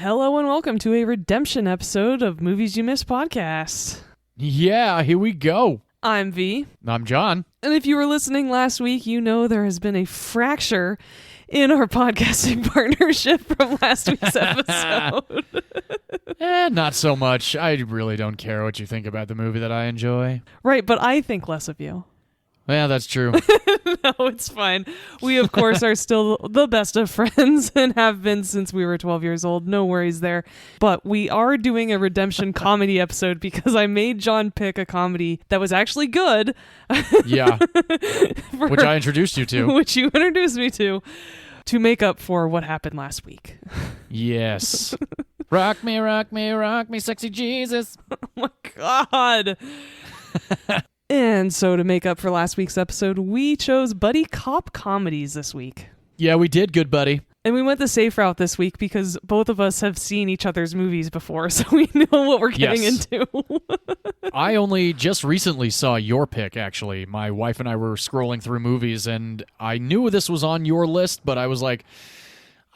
Hello and welcome to a redemption episode of Movies You Missed podcast. Yeah, here we go. I'm Vee. I'm John. And if you were listening last week, you know there has been a fracture in our podcasting partnership from last week's episode. Not so much. I really don't care what you think about the movie that I enjoy. Right, but I think less of you. Yeah, that's true. No, it's fine. We, of course, are still the best of friends and have been since we were 12 years old. No worries there. But we are doing a redemption comedy episode because I made John pick a comedy that was actually good. Yeah, which I introduced you to. Which you introduced me to make up for what happened last week. Yes. Rock me, rock me, rock me, sexy Jesus. Oh my God. And so to make up for last week's episode, we chose buddy cop comedies this week. Yeah, we did, good buddy. And we went the safe route this week because both of us have seen each other's movies before, so we know what we're getting into. I only just recently saw your pick, actually. My wife and I were scrolling through movies, and I knew this was on your list, but I was like,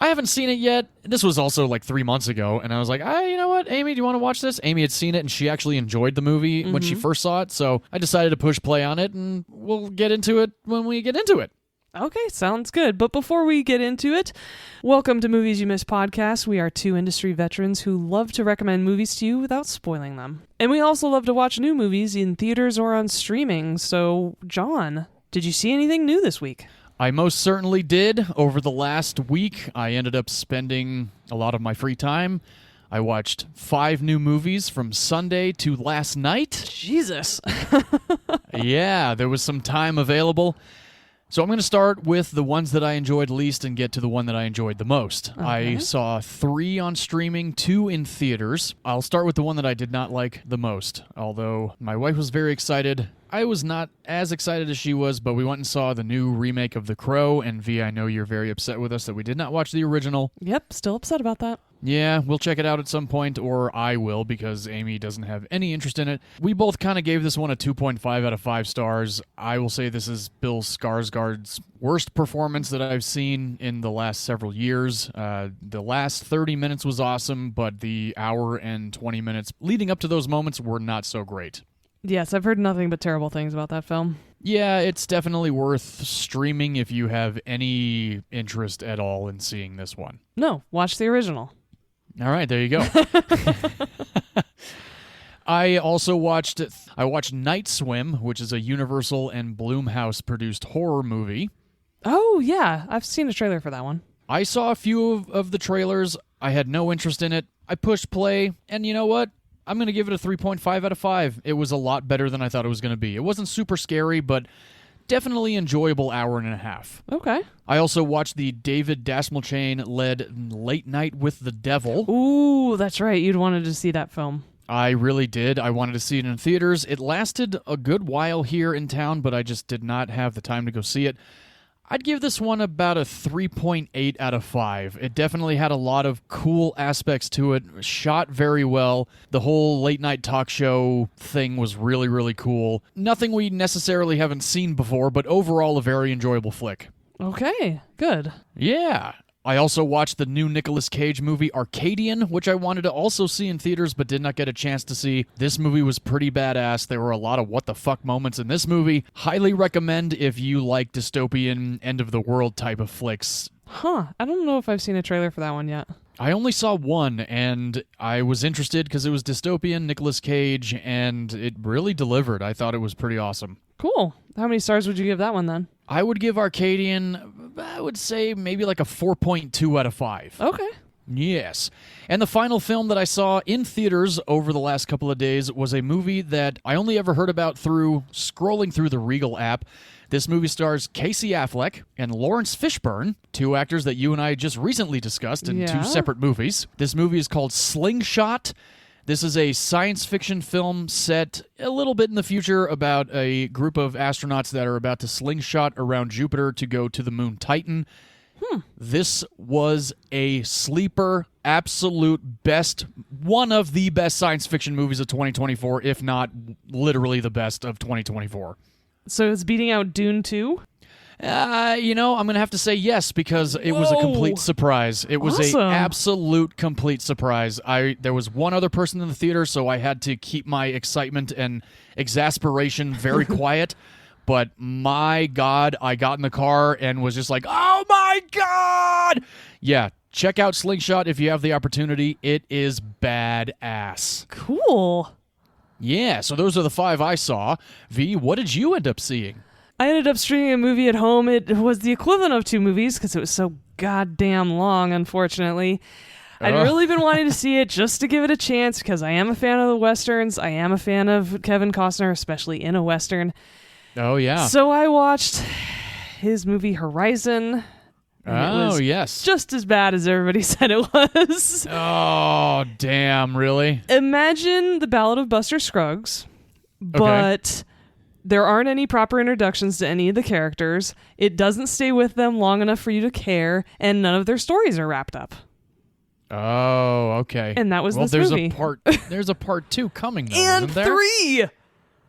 I haven't seen it yet. This was also like 3 months ago, and I was like, you know what, Amy, do you want to watch this? Amy had seen it, and she actually enjoyed the movie when she first saw it, so I decided to push play on it, and we'll get into it when we get into it. Okay, sounds good. But before we get into it, welcome to Movies You Missed podcast. We are two industry veterans who love to recommend movies to you without spoiling them. And we also love to watch new movies in theaters or on streaming. So, John, did you see anything new this week? I most certainly did. Over the last week, I ended up spending a lot of my free time. I watched 5 new movies from Sunday to last night. Jesus. Yeah, there was some time available. So I'm going to start with the ones that I enjoyed least and get to the one that I enjoyed the most. Okay. I saw 3 on streaming, 2 in theaters. I'll start with the one that I did not like the most, although my wife was very excited. I was not as excited as she was, but we went and saw the new remake of The Crow, and Vee, I know you're very upset with us that we did not watch the original. Yep, still upset about that. Yeah, we'll check it out at some point, or I will, because Amy doesn't have any interest in it. We both kind of gave this one a 2.5 out of 5 stars. I will say this is Bill Skarsgård's worst performance that I've seen in the last several years. The last 30 minutes was awesome, but the hour and 20 minutes leading up to those moments were not so great. Yes, I've heard nothing but terrible things about that film. Yeah, it's definitely worth streaming if you have any interest at all in seeing this one. No, watch the original. All right, there you go. I also watched Night Swim, which is a Universal and Blumhouse produced horror movie. Oh, yeah. I've seen a trailer for that one. I saw a few of the trailers. I had no interest in it. I pushed play, and you know what? I'm going to give it a 3.5 out of 5. It was a lot better than I thought it was going to be. It wasn't super scary, but definitely enjoyable hour and a half. Okay. I also watched the David Dasmalchian-led Late Night with the Devil. Ooh, that's right. You'd wanted to see that film. I really did. I wanted to see it in theaters. It lasted a good while here in town, but I just did not have the time to go see it. I'd give this one about a 3.8 out of 5. It definitely had a lot of cool aspects to it, shot very well. The whole late night talk show thing was really, really cool. Nothing we necessarily haven't seen before, but overall a very enjoyable flick. Okay, good. Yeah. I also watched the new Nicolas Cage movie Arcadian, which I wanted to also see in theaters but did not get a chance to see. This movie was pretty badass. There were a lot of what the fuck moments in this movie. Highly recommend if you like dystopian, end-of-the-world type of flicks. Huh, I don't know if I've seen a trailer for that one yet. I only saw one, and I was interested because it was dystopian, Nicolas Cage, and it really delivered. I thought it was pretty awesome. Cool. How many stars would you give that one then? I would give Arcadian, I would say maybe like a 4.2 out of 5. Okay. Yes. And the final film that I saw in theaters over the last couple of days was a movie that I only ever heard about through scrolling through the Regal app. This movie stars Casey Affleck and Lawrence Fishburne, 2 actors that you and I just recently discussed in 2 separate movies. This movie is called Slingshot. This is a science fiction film set a little bit in the future about a group of astronauts that are about to slingshot around Jupiter to go to the moon Titan. This was a sleeper, absolute best, one of the best science fiction movies of 2024, if not literally the best of 2024. So it's beating out Dune 2? I'm going to have to say yes because it was a complete surprise. It was Awesome. a absolute complete surprise. There was one other person in the theater, so I had to keep my excitement and exasperation very quiet. But my God, I got in the car and was just like, oh my God! Yeah, check out Slingshot if you have the opportunity. It is badass. Cool. Yeah, so those are the 5 I saw. V, what did you end up seeing? I ended up streaming a movie at home. It was the equivalent of 2 movies because it was so goddamn long, unfortunately. I'd really been wanting to see it just to give it a chance because I am a fan of the Westerns. I am a fan of Kevin Costner, especially in a Western. Oh, yeah. So I watched his movie Horizon. Oh, it was yes. just as bad as everybody said it was. Oh, damn, really? Imagine the Ballad of Buster Scruggs, but there aren't any proper introductions to any of the characters. It doesn't stay with them long enough for you to care, and none of their stories are wrapped up. Oh, okay. And that was this there's movie. There's a part 2 coming, though, And isn't there? 3!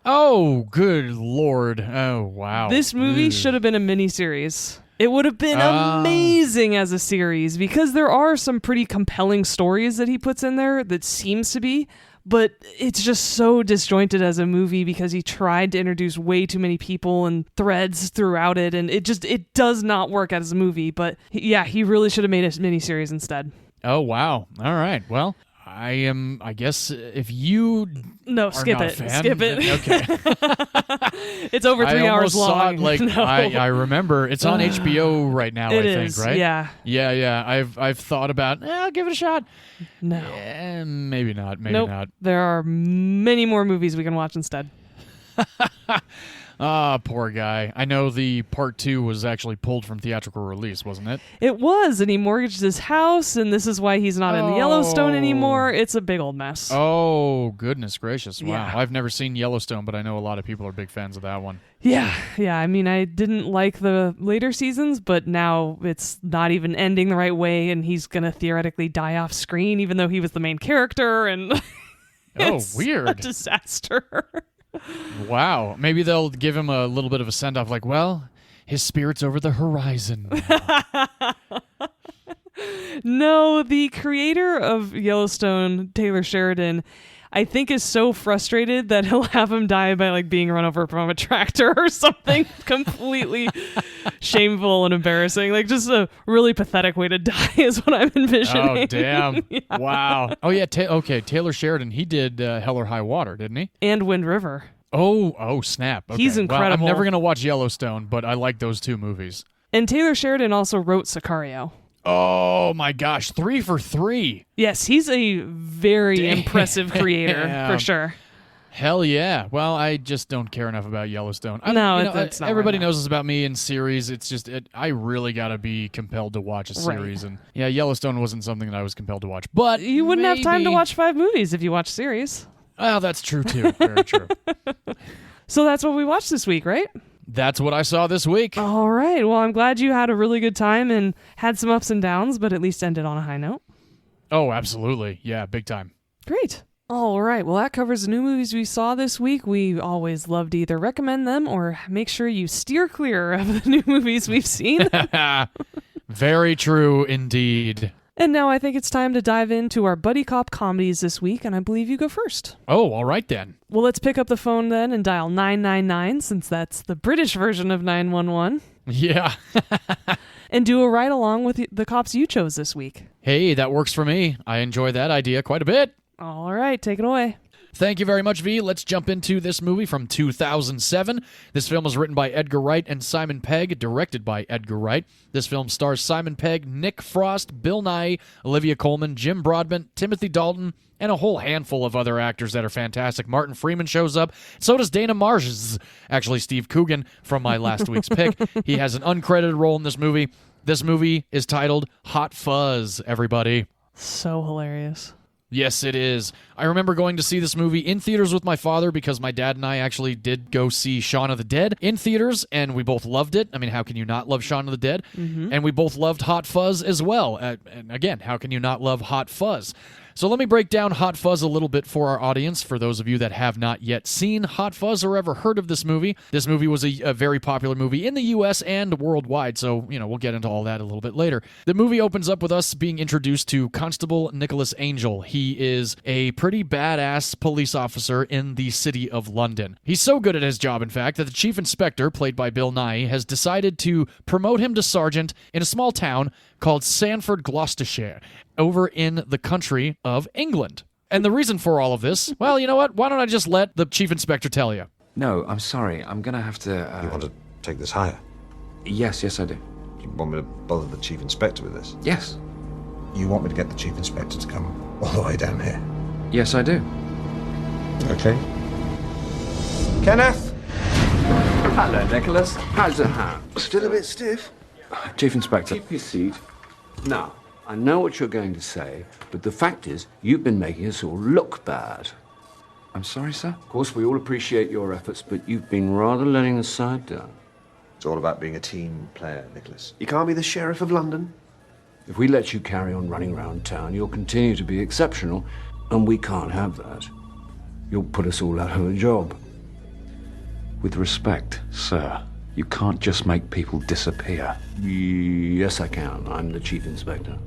Oh, good Lord. Oh, wow. This movie should have been a miniseries. It would have been amazing as a series because there are some pretty compelling stories that he puts in there that seems to be, but it's just so disjointed as a movie because he tried to introduce way too many people and threads throughout it, and it does not work as a movie. But yeah, he really should have made a miniseries instead. Oh, wow. All right. Well, I guess if you skip not it. a fan, Skip it. Okay. It's over 3 hours long. Saw it, No. I remember. It's on HBO right now, It I think, is, right? yeah. Yeah. I've thought about, I'll give it a shot. No. Maybe not. Maybe Nope. not. There are many more movies we can watch instead. Ah, poor guy. I know the part 2 was actually pulled from theatrical release, wasn't it? It was, and he mortgaged his house, and this is why he's not in Yellowstone Oh. anymore. It's a big old mess. Oh, goodness gracious. Wow. Yeah. I've never seen Yellowstone, but I know a lot of people are big fans of that one. Yeah. I mean, I didn't like the later seasons, but now it's not even ending the right way, and he's going to theoretically die off screen, even though he was the main character, and it's weird. a disaster. Wow. Maybe they'll give him a little bit of a send-off like, well, his spirit's over the horizon. No, the creator of Yellowstone, Taylor Sheridan, I think is so frustrated that he'll have him die by like being run over from a tractor or something completely shameful and embarrassing. Like just a really pathetic way to die is what I'm envisioning. Oh, damn. Yeah. Wow. Oh, yeah. Taylor Sheridan, he did Hell or High Water, didn't he? And Wind River. Oh, snap. Okay. He's incredible. Well, I'm never going to watch Yellowstone, but I like those 2 movies. And Taylor Sheridan also wrote Sicario. Oh, my gosh. 3 for 3. Yes, he's a very impressive creator, for sure. Hell yeah. Well, I just don't care enough about Yellowstone. It's not everybody right now. knows this about me in series. It's just, I really got to be compelled to watch a series. Right. And yeah, Yellowstone wasn't something that I was compelled to watch. But You wouldn't have time to maybe- watch 5 movies if you watch series. Well, that's true, too. Very true. So that's what we watched this week, right? That's what I saw this week. All right. Well, I'm glad you had a really good time and had some ups and downs, but at least ended on a high note. Oh, absolutely. Yeah, big time. Great. All right. Well, that covers the new movies we saw this week. We always love to either recommend them or make sure you steer clear of the new movies we've seen. Very true indeed. And now I think it's time to dive into our buddy cop comedies this week, and I believe you go first. Oh, all right then. Well, let's pick up the phone then and dial 999, since that's the British version of 911, Yeah. and do a ride-along with the cops you chose this week. Hey, that works for me. I enjoy that idea quite a bit. All right, take it away. Thank you very much, V. Let's jump into this movie from 2007. This film was written by Edgar Wright and Simon Pegg, directed by Edgar Wright. This film stars Simon Pegg, Nick Frost, Bill Nighy, Olivia Colman, Jim Broadbent, Timothy Dalton, and a whole handful of other actors that are fantastic. Martin Freeman shows up. So does Dana Marsh. Actually, Steve Coogan from my last week's pick. He has an uncredited role in this movie. This movie is titled Hot Fuzz, everybody. So hilarious. Yes, it is. I remember going to see this movie in theaters with my father because my dad and I actually did go see Shaun of the Dead in theaters, and we both loved it. I mean, how can you not love Shaun of the Dead? Mm-hmm. And we both loved Hot Fuzz as well. And again, how can you not love Hot Fuzz? So let me break down Hot Fuzz a little bit for our audience, for those of you that have not yet seen Hot Fuzz or ever heard of this movie. This movie was a very popular movie in the U.S. and worldwide, so, we'll get into all that a little bit later. The movie opens up with us being introduced to Constable Nicholas Angel. He is a pretty badass police officer in the city of London. He's so good at his job, in fact, that the chief inspector, played by Bill Nighy, has decided to promote him to sergeant in a small town called Sanford, Gloucestershire, over in the country of England. And the reason for all of this, well, you know what? Why don't I just let the chief inspector tell you? No, I'm sorry. I'm going to have to... You want to take this higher? Yes, I do. You want me to bother the chief inspector with this? Yes. You want me to get the chief inspector to come all the way down here? Yes, I do. Okay. Kenneth? Hello, Nicholas. How's the hand? Still a bit stiff? Chief Inspector. Keep your seat. Now, I know what you're going to say, but the fact is, you've been making us all look bad. I'm sorry, sir? Of course, we all appreciate your efforts, but you've been rather letting the side down. It's all about being a team player, Nicholas. You can't be the Sheriff of London. If we let you carry on running around town, you'll continue to be exceptional, and we can't have that. You'll put us all out of a job. With respect, sir, you can't just make people disappear. Yes, I can. I'm the chief inspector.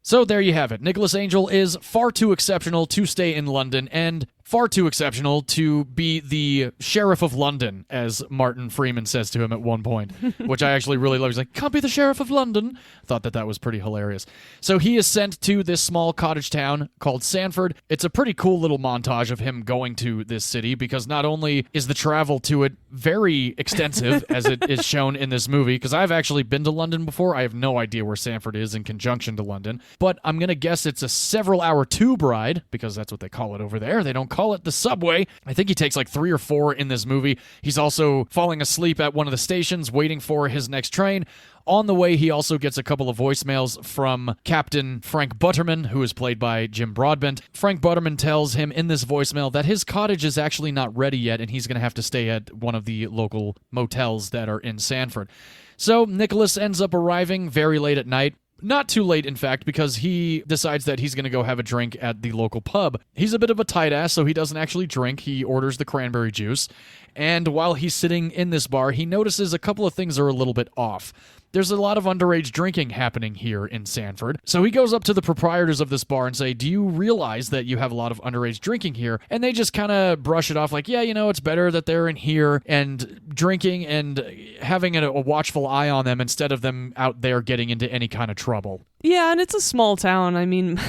So there you have it. Nicholas Angel is far too exceptional to stay in London, and far too exceptional to be the Sheriff of London, as Martin Freeman says to him at one point, which I actually really love. He's like, can't be the Sheriff of London. Thought that was pretty hilarious. So he is sent to this small cottage town called Sanford. It's a pretty cool little montage of him going to this city, because not only is the travel to it very extensive, as it is shown in this movie, because I've actually been to London before. I have no idea where Sanford is in conjunction to London, but I'm going to guess it's a several-hour tube ride, because that's what they call it over there. They don't call it the subway. I think he takes like 3 or 4 in this movie. He's also falling asleep at one of the stations waiting for his next train. On the way, he also gets a couple of voicemails from Captain Frank Butterman, who is played by Jim Broadbent. Frank Butterman tells him in this voicemail that his cottage is actually not ready yet, and he's going to have to stay at one of the local motels that are in Sanford. So Nicholas ends up arriving very late at night. Not too late, in fact, because he decides that he's going to go have a drink at the local pub. He's a bit of a tight ass, so he doesn't actually drink. He orders the cranberry juice. And while he's sitting in this bar, he notices a couple of things are a little bit off. There's a lot of underage drinking happening here in Sanford. So he goes up to the proprietors of this bar and say, do you realize that you have a lot of underage drinking here? And they just kind of brush it off like, yeah, it's better that they're in here and drinking and having a watchful eye on them instead of them out there getting into any kind of trouble. Yeah, and it's a small town. I mean,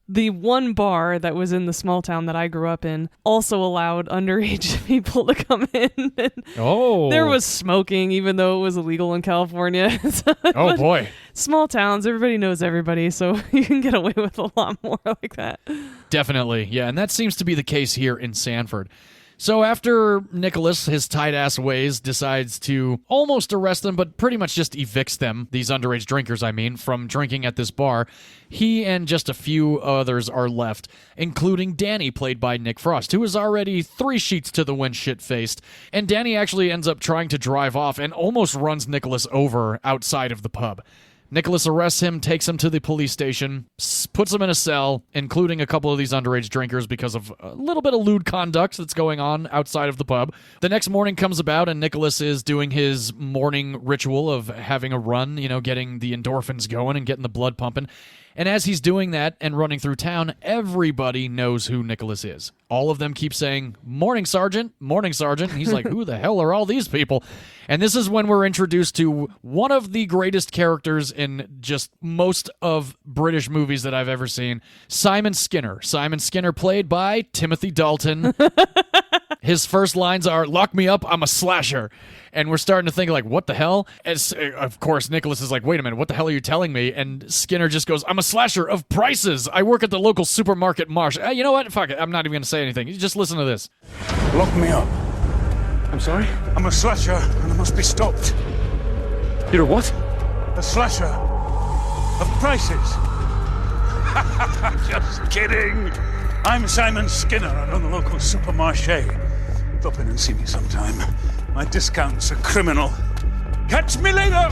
the one bar that was in the small town that I grew up in also allowed underage people to come in. Oh. There was smoking, even though it was illegal in California. Oh, boy. Small towns, everybody knows everybody, so you can get away with a lot more like that. Definitely, yeah, and that seems to be the case here in Sanford. So after Nicholas, his tight-ass ways, decides to almost arrest them, but pretty much just evicts them, these underage drinkers, from drinking at this bar, he and just a few others are left, including Danny, played by Nick Frost, who is already 3 sheets to the wind shit-faced. And Danny actually ends up trying to drive off and almost runs Nicholas over outside of the pub. Nicholas arrests him, takes him to the police station, puts him in a cell, including a couple of these underage drinkers because of a little bit of lewd conduct that's going on outside of the pub. The next morning comes about, and Nicholas is doing his morning ritual of having a run, getting the endorphins going and getting the blood pumping. And as he's doing that and running through town, everybody knows who Nicholas is. All of them keep saying, "Morning, Sergeant, morning, Sergeant." And he's like, who the hell are all these people? And this is when we're introduced to one of the greatest characters in just most of British movies that I've ever seen, Simon Skinner. Simon Skinner, played by Timothy Dalton. His first lines are, "Lock me up, I'm a slasher." And we're starting to think, like, what the hell? Of course, Nicholas is like, wait a minute, what the hell are you telling me? And Skinner just goes, "I'm a slasher of prices. I work at the local supermarket Marsh." You know what? Fuck it. I'm not even going to say anything. You just listen to this. Lock me up. I'm sorry? I'm a slasher, and I must be stopped. You're a what? A slasher of prices. Just kidding. I'm Simon Skinner. I run the local supermarché. Drop in and see me sometime. My discounts are criminal. Catch me later!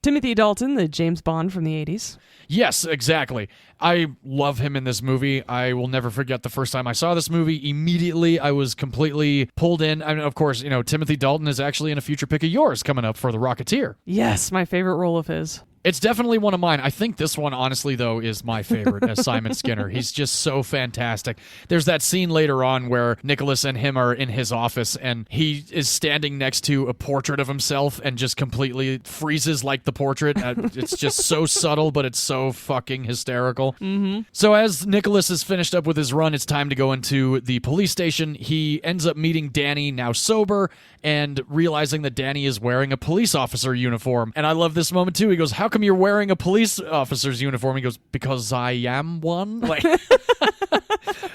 Timothy Dalton, the James Bond from the 80s. Yes, exactly. I love him in this movie. I will never forget the first time I saw this movie. Immediately, I was completely pulled in. I mean, of course, Timothy Dalton is actually in a future pick of yours coming up for The Rocketeer. Yes, my favorite role of his. It's definitely one of mine. I think this one, honestly, though, is my favorite as Simon Skinner. He's just so fantastic. There's that scene later on where Nicholas and him are in his office, and he is standing next to a portrait of himself and just completely freezes like the portrait. It's just so subtle, but it's so fucking hysterical. Mm-hmm. So as Nicholas is finished up with his run, it's time to go into the police station. He ends up meeting Danny, now sober, and realizing that Danny is wearing a police officer uniform. And I love this moment, too. He goes, "How come you're wearing a police officer's uniform?" He goes, "Because I am one." Like,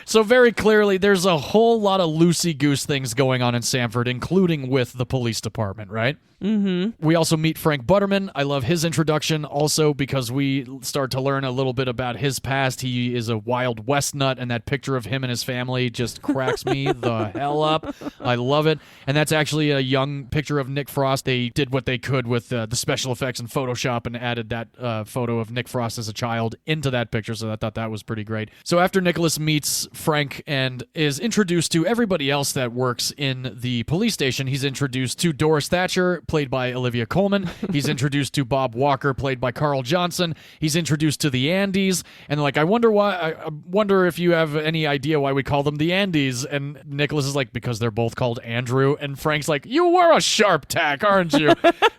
so very clearly, there's a whole lot of loosey-goose things going on in Sanford, including with the police department, right? Mm-hmm. We also meet Frank Butterman. I love his introduction also because we start to learn a little bit about his past. He is a Wild West nut, and that picture of him and his family just cracks me the hell up. I love it. And that's actually a young picture of Nick Frost. They did what they could with the special effects in Photoshop and added that photo of Nick Frost as a child into that picture, so I thought that was pretty great. So after Nicholas meets Frank and is introduced to everybody else that works in the police station, he's introduced to Doris Thatcher, played by Olivia Colman. He's introduced to Bob Walker, played by Carl Johnson. He's introduced to the Andes, and I wonder if you have any idea why we call them the Andes. And Nicholas is like, because they're both called Andrew. And Frank's like, you were a sharp tack, aren't you?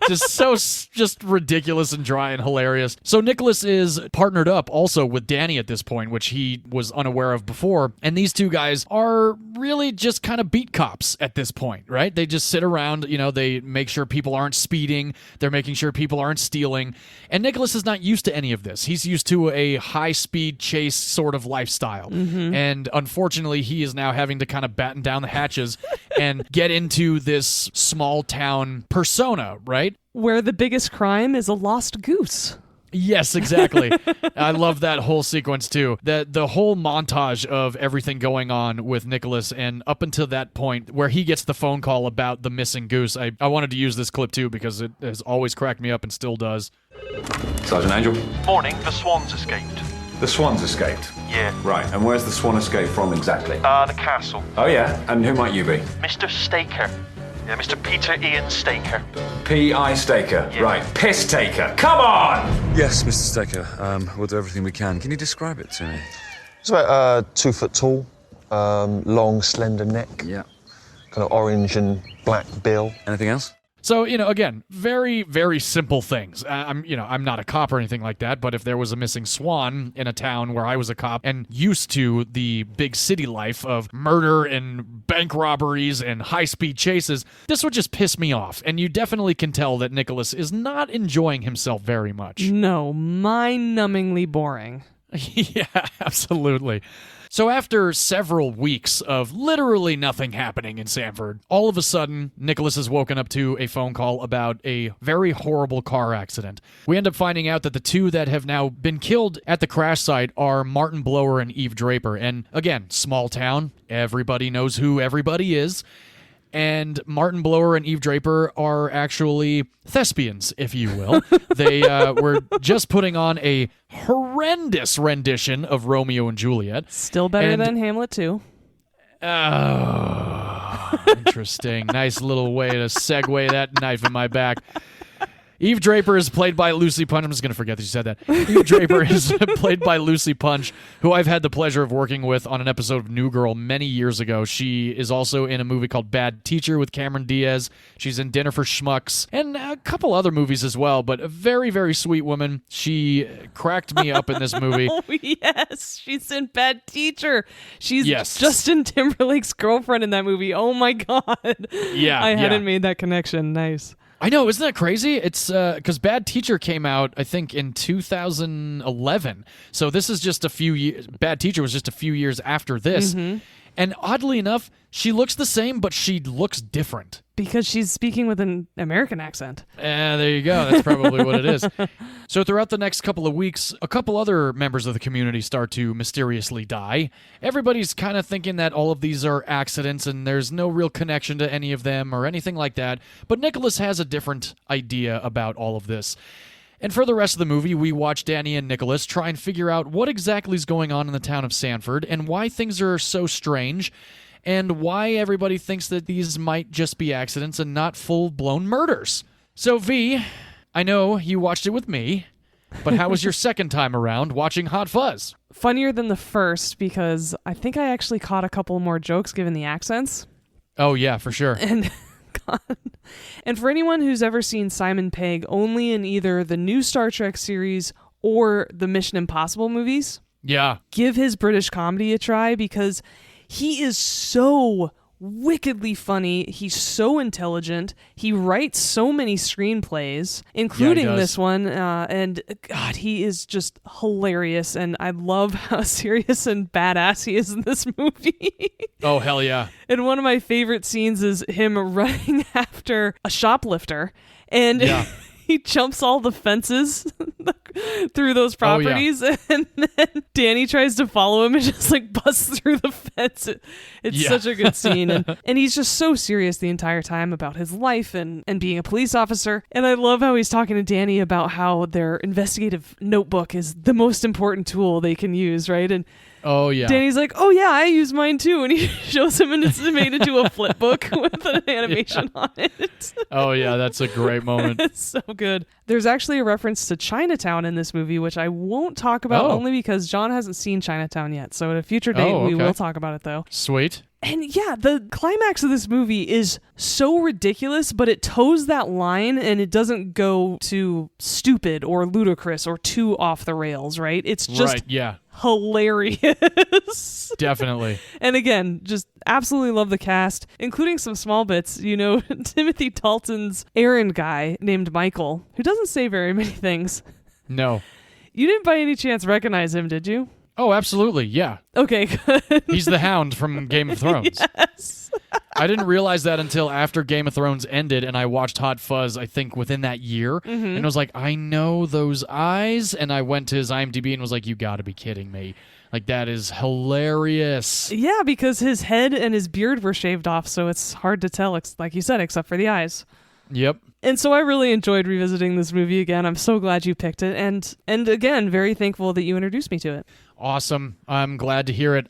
just ridiculous and dry and hilarious. So Nicholas is partnered up also with Danny at this point, which he was unaware of before. And these two guys are really just kind of beat cops at this point, right? They just sit around, they make sure people aren't speeding. They're making sure people aren't stealing. And Nicholas is not used to any of this. He's used to a high-speed chase sort of lifestyle. Mm-hmm. And unfortunately, he is now having to kind of batten down the hatches and get into this small-town persona, right? Where the biggest crime is a lost goose. Yes, exactly. I love that whole sequence, too. The whole montage of everything going on with Nicholas, and up until that point where he gets the phone call about the missing goose. I wanted to use this clip, too, because it has always cracked me up and still does. Sergeant Angel? Morning, the Swan's escaped. The Swan's escaped? Yeah. Right, and where's the Swan escape from exactly? The castle. Oh, yeah? And who might you be? Mr. Staker. Yeah, Mr. Peter Ian Staker. P.I. Staker. Yeah. Right, piss taker. Come on! Yes, Mr. Staker. We'll do everything we can. Can you describe it to me? It's about 2 foot tall, long, slender neck. Yeah. Kind of orange and black bill. Anything else? So, again, very, very simple things. I'm not a cop or anything like that, but if there was a missing swan in a town where I was a cop and used to the big city life of murder and bank robberies and high-speed chases, this would just piss me off. And you definitely can tell that Nicholas is not enjoying himself very much. No, mind-numbingly boring. Yeah, absolutely. So after several weeks of literally nothing happening in Sanford, all of a sudden, Nicholas is woken up to a phone call about a very horrible car accident. We end up finding out that the two that have now been killed at the crash site are Martin Blower and Eve Draper. And again, small town, everybody knows who everybody is. And Martin Blower and Eve Draper are actually thespians, if you will. They were just putting on a horrendous rendition of Romeo and Juliet. Still better than Hamlet 2. Oh, interesting. Nice little way to segue that knife in my back. Eve Draper is played by Lucy Punch. I'm just going to forget that you said that. Eve Draper is played by Lucy Punch, who I've had the pleasure of working with on an episode of New Girl many years ago. She is also in a movie called Bad Teacher with Cameron Diaz. She's in Dinner for Schmucks and a couple other movies as well, but a very, very sweet woman. She cracked me up in this movie. Oh, yes. She's in Bad Teacher. She's Yes. Justin Timberlake's girlfriend in that movie. Oh, my God. Yeah. I hadn't made that connection. Nice. I know, isn't that crazy? It's because Bad Teacher came out, I think, in 2011. So this is just a few years. Bad Teacher was just a few years after this. Mm-hmm. And oddly enough, she looks the same, but she looks different. Because she's speaking with an American accent. There you go. That's probably what it is. So throughout the next couple of weeks, a couple other members of the community start to mysteriously die. Everybody's kind of thinking that all of these are accidents and there's no real connection to any of them or anything like that. But Nicholas has a different idea about all of this. And for the rest of the movie, we watch Danny and Nicholas try and figure out what exactly is going on in the town of Sanford and why things are so strange and why everybody thinks that these might just be accidents and not full-blown murders. So, V, I know you watched it with me, but how was your second time around watching Hot Fuzz? Funnier than the first because I think I actually caught a couple more jokes given the accents. Oh, yeah, for sure. And God. And for anyone who's ever seen Simon Pegg only in either the new Star Trek series or the Mission Impossible movies, yeah, give his British comedy a try because he is so wickedly funny. He's so intelligent. He writes so many screenplays, including this one. And God, he is just hilarious. And I love how serious and badass he is in this movie. Oh, hell yeah. And one of my favorite scenes is him running after a shoplifter. And he jumps all the fences through those properties. And then Danny tries to follow him and just like busts through the fence. It's such a good scene. And he's just so serious the entire time about his life and being a police officer. And I love how he's talking to Danny about how their investigative notebook is the most important tool they can use, right? And oh, yeah. Danny's like, oh, yeah, I use mine too. And he shows him and it's made into a flip book with an animation on it. Oh, yeah, that's a great moment. It's so good. There's actually a reference to Chinatown in this movie, which I won't talk about only because John hasn't seen Chinatown yet. So at a future date, we will talk about it, though. Sweet. And yeah, the climax of this movie is so ridiculous, but it toes that line and it doesn't go too stupid or ludicrous or too off the rails, right? It's just hilarious. Definitely. And again, just absolutely love the cast, including some small bits. You know, Timothy Dalton's errand guy named Michael, who doesn't say very many things. No. You didn't by any chance recognize him, did you? Oh, absolutely, yeah. Okay, good. He's the Hound from Game of Thrones. Yes. I didn't realize that until after Game of Thrones ended, and I watched Hot Fuzz, I think, within that year. Mm-hmm. And I was like, I know those eyes. And I went to his IMDb and was like, you gotta be kidding me. Like, that is hilarious. Yeah, because his head and his beard were shaved off, so it's hard to tell, like you said, except for the eyes. Yep. And so I really enjoyed revisiting this movie again. I'm so glad you picked it. And again, very thankful that you introduced me to it. Awesome. I'm glad to hear it.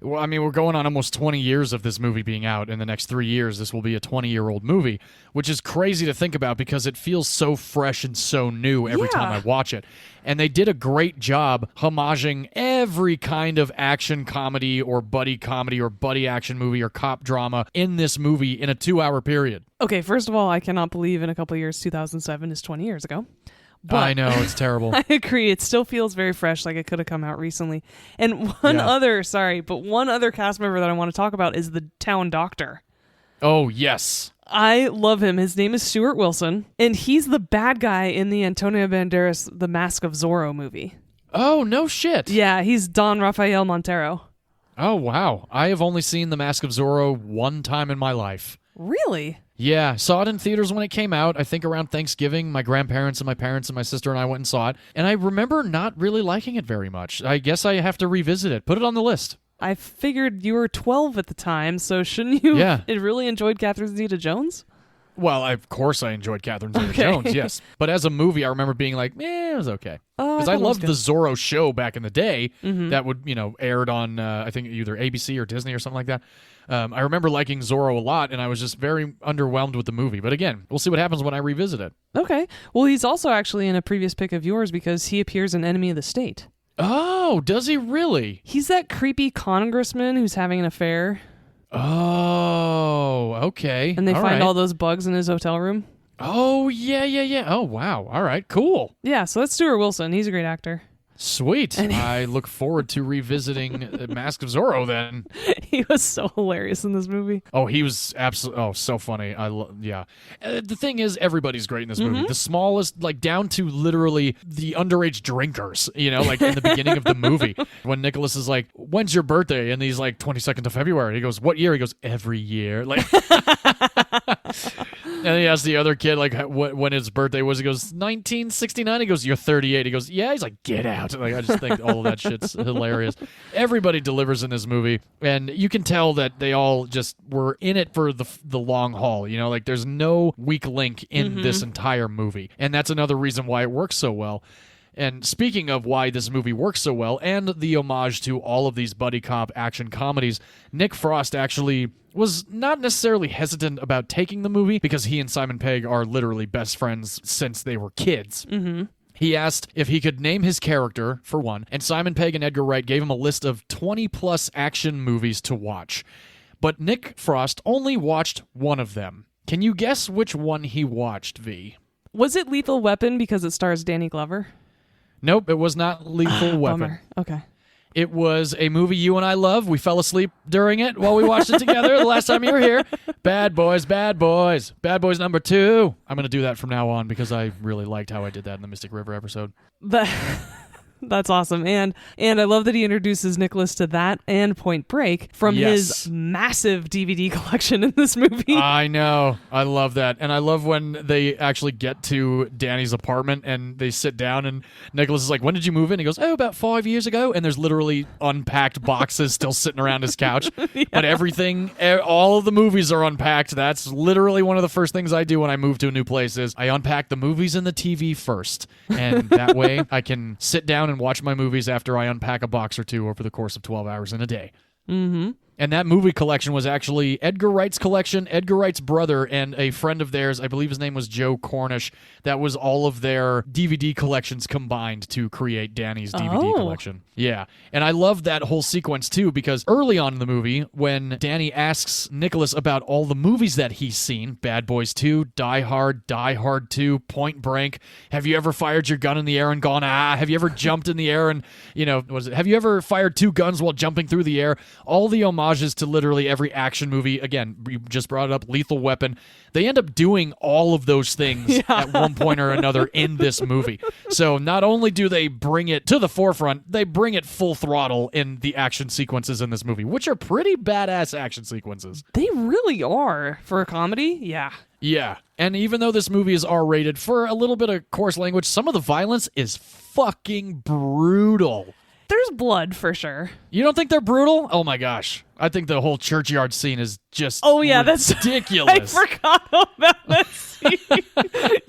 Well, I mean, we're going on almost 20 years of this movie being out. In the next 3 years, this will be a 20-year-old movie, which is crazy to think about because it feels so fresh and so new every time I watch it. And they did a great job homaging every kind of action comedy or buddy action movie or cop drama in this movie in a 2-hour period. Okay, first of all, I cannot believe in a couple of years 2007 is 20 years ago. But I know, it's terrible. I agree. It still feels very fresh, like it could have come out recently. And one other cast member that I want to talk about is the town doctor. Oh, yes. I love him. His name is Stuart Wilson, and he's the bad guy in the Antonio Banderas The Mask of Zorro movie. Oh, no shit. Yeah, he's Don Rafael Montero. Oh, wow. I have only seen The Mask of Zorro one time in my life. Really? Yeah, saw it in theaters when it came out. I think around Thanksgiving, my grandparents and my parents and my sister and I went and saw it. And I remember not really liking it very much. I guess I have to revisit it. Put it on the list. I figured you were 12 at the time, so shouldn't you have really enjoyed Catherine Zeta-Jones? Well, of course I enjoyed Catherine Zeta-Jones, yes. But as a movie, I remember being like, it was okay. Because I loved the Zorro show back in the day that would, aired on, I think, either ABC or Disney or something like that. I remember liking Zorro a lot, and I was just very underwhelmed with the movie. But again, we'll see what happens when I revisit it. Okay. Well, he's also actually in a previous pick of yours because he appears in Enemy of the State. Oh, does he really? He's that creepy congressman who's having an affair. Oh, okay. And they find all those bugs in his hotel room. Oh, yeah. Oh, wow. All right, cool. Yeah, so that's Stuart Wilson. He's a great actor. Sweet. I look forward to revisiting Mask of Zorro then. He was so hilarious in this movie. Oh, he was absolutely so funny. The thing is, everybody's great in this movie. The smallest, like down to literally the underage drinkers, like in the beginning of the movie. When Nicholas is like, when's your birthday? And he's like, 22nd of February. He goes, what year? He goes, every year. Like, And he asked the other kid, like, when his birthday was. He goes, 1969? He goes, you're 38. He goes, yeah. He's like, get out. Like, I just think all of that shit's hilarious. Everybody delivers in this movie, and you can tell that they all just were in it for the long haul. You know, like, there's no weak link in this entire movie. And that's another reason why it works so well. And speaking of why this movie works so well, and the homage to all of these buddy cop action comedies, Nick Frost actually was not necessarily hesitant about taking the movie because he and Simon Pegg are literally best friends since they were kids. He asked if he could name his character, for one, and Simon Pegg and Edgar Wright gave him a list of 20-plus action movies to watch. But Nick Frost only watched one of them. Can you guess which one he watched, V? Was it Lethal Weapon because it stars Danny Glover? Nope, it was not Lethal Weapon. Bummer. Okay. It was a movie you and I love. We fell asleep during it while we watched it together the last time you were here. Bad Boys, Bad Boys. Bad Boys number 2. I'm going to do that from now on because I really liked how I did that in the Mystic River episode. That's awesome. And I love that he introduces Nicholas to that and Point Break from his massive DVD collection in this movie. I know. I love that. And I love when they actually get to Danny's apartment and they sit down and Nicholas is like, when did you move in? He goes, about 5 years ago. And there's literally unpacked boxes still sitting around his couch. But everything, all of the movies are unpacked. That's literally one of the first things I do when I move to a new place is I unpack the movies and the TV first. And that way I can sit down and watch my movies after I unpack a box or two over the course of 12 hours in a day. And that movie collection was actually Edgar Wright's collection, Edgar Wright's brother, and a friend of theirs, I believe his name was Joe Cornish. That was all of their DVD collections combined to create Danny's DVD collection. Yeah. And I love that whole sequence, too, because early on in the movie, when Danny asks Nicholas about all the movies that he's seen, Bad Boys 2, Die Hard 2, Point Break, have you ever fired your gun in the air and gone, have you ever jumped in the air and, have you ever fired 2 guns while jumping through the air? All the homages to literally every action movie. Again, we just brought up Lethal Weapon. They end up doing all of those things at one point or another in this movie. So not only do they bring it to the forefront, they bring it full throttle in the action sequences in this movie, which are pretty badass action sequences. They really are. For a comedy, yeah. Yeah. And even though this movie is R-rated, for a little bit of coarse language, some of the violence is fucking brutal. There's blood for sure. You don't think they're brutal? Oh my gosh. I think the whole churchyard scene is just that's ridiculous. I forgot about that scene.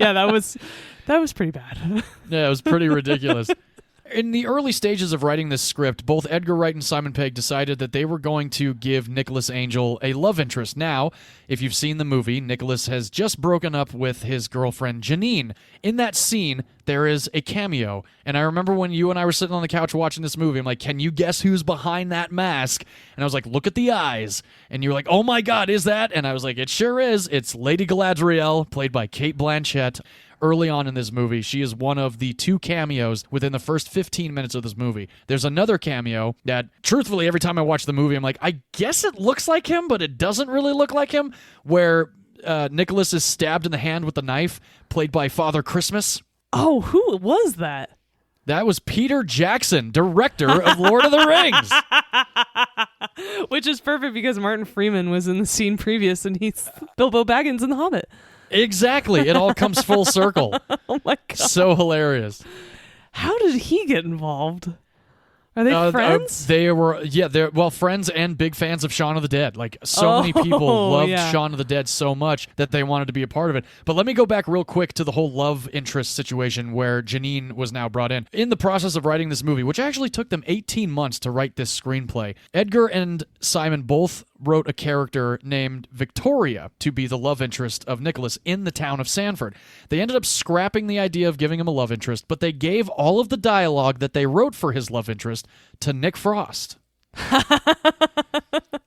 Yeah, that was pretty bad. Yeah, it was pretty ridiculous. In the early stages of writing this script, both Edgar Wright and Simon Pegg decided that they were going to give Nicholas Angel a love interest. Now, if you've seen the movie, Nicholas has just broken up with his girlfriend, Janine. In that scene, there is a cameo. And I remember when you and I were sitting on the couch watching this movie, I'm like, can you guess who's behind that mask? And I was like, look at the eyes. And you were like, oh my God, is that? And I was like, it sure is. It's Lady Galadriel, played by Cate Blanchett. Early on in this movie, she is one of the 2 cameos within the first 15 minutes of this movie. There's another cameo that, truthfully, every time I watch the movie, I'm like, I guess it looks like him, but it doesn't really look like him, where Nicholas is stabbed in the hand with the knife, played by Father Christmas. Oh, who was that? That was Peter Jackson, director of Lord of the Rings. Which is perfect because Martin Freeman was in the scene previous, and he's Bilbo Baggins in The Hobbit. Exactly. It all comes full circle. Oh my God. So hilarious. How did he get involved? Are they friends? They're friends and big fans of Shaun of the Dead. Like, so many people loved Shaun of the Dead so much that they wanted to be a part of it. But let me go back real quick to the whole love interest situation where Janine was now brought in. In the process of writing this movie, which actually took them 18 months to write this screenplay, Edgar and Simon both wrote a character named Victoria to be the love interest of Nicholas in the town of Sanford. They ended up scrapping the idea of giving him a love interest, but they gave all of the dialogue that they wrote for his love interest to Nick Frost.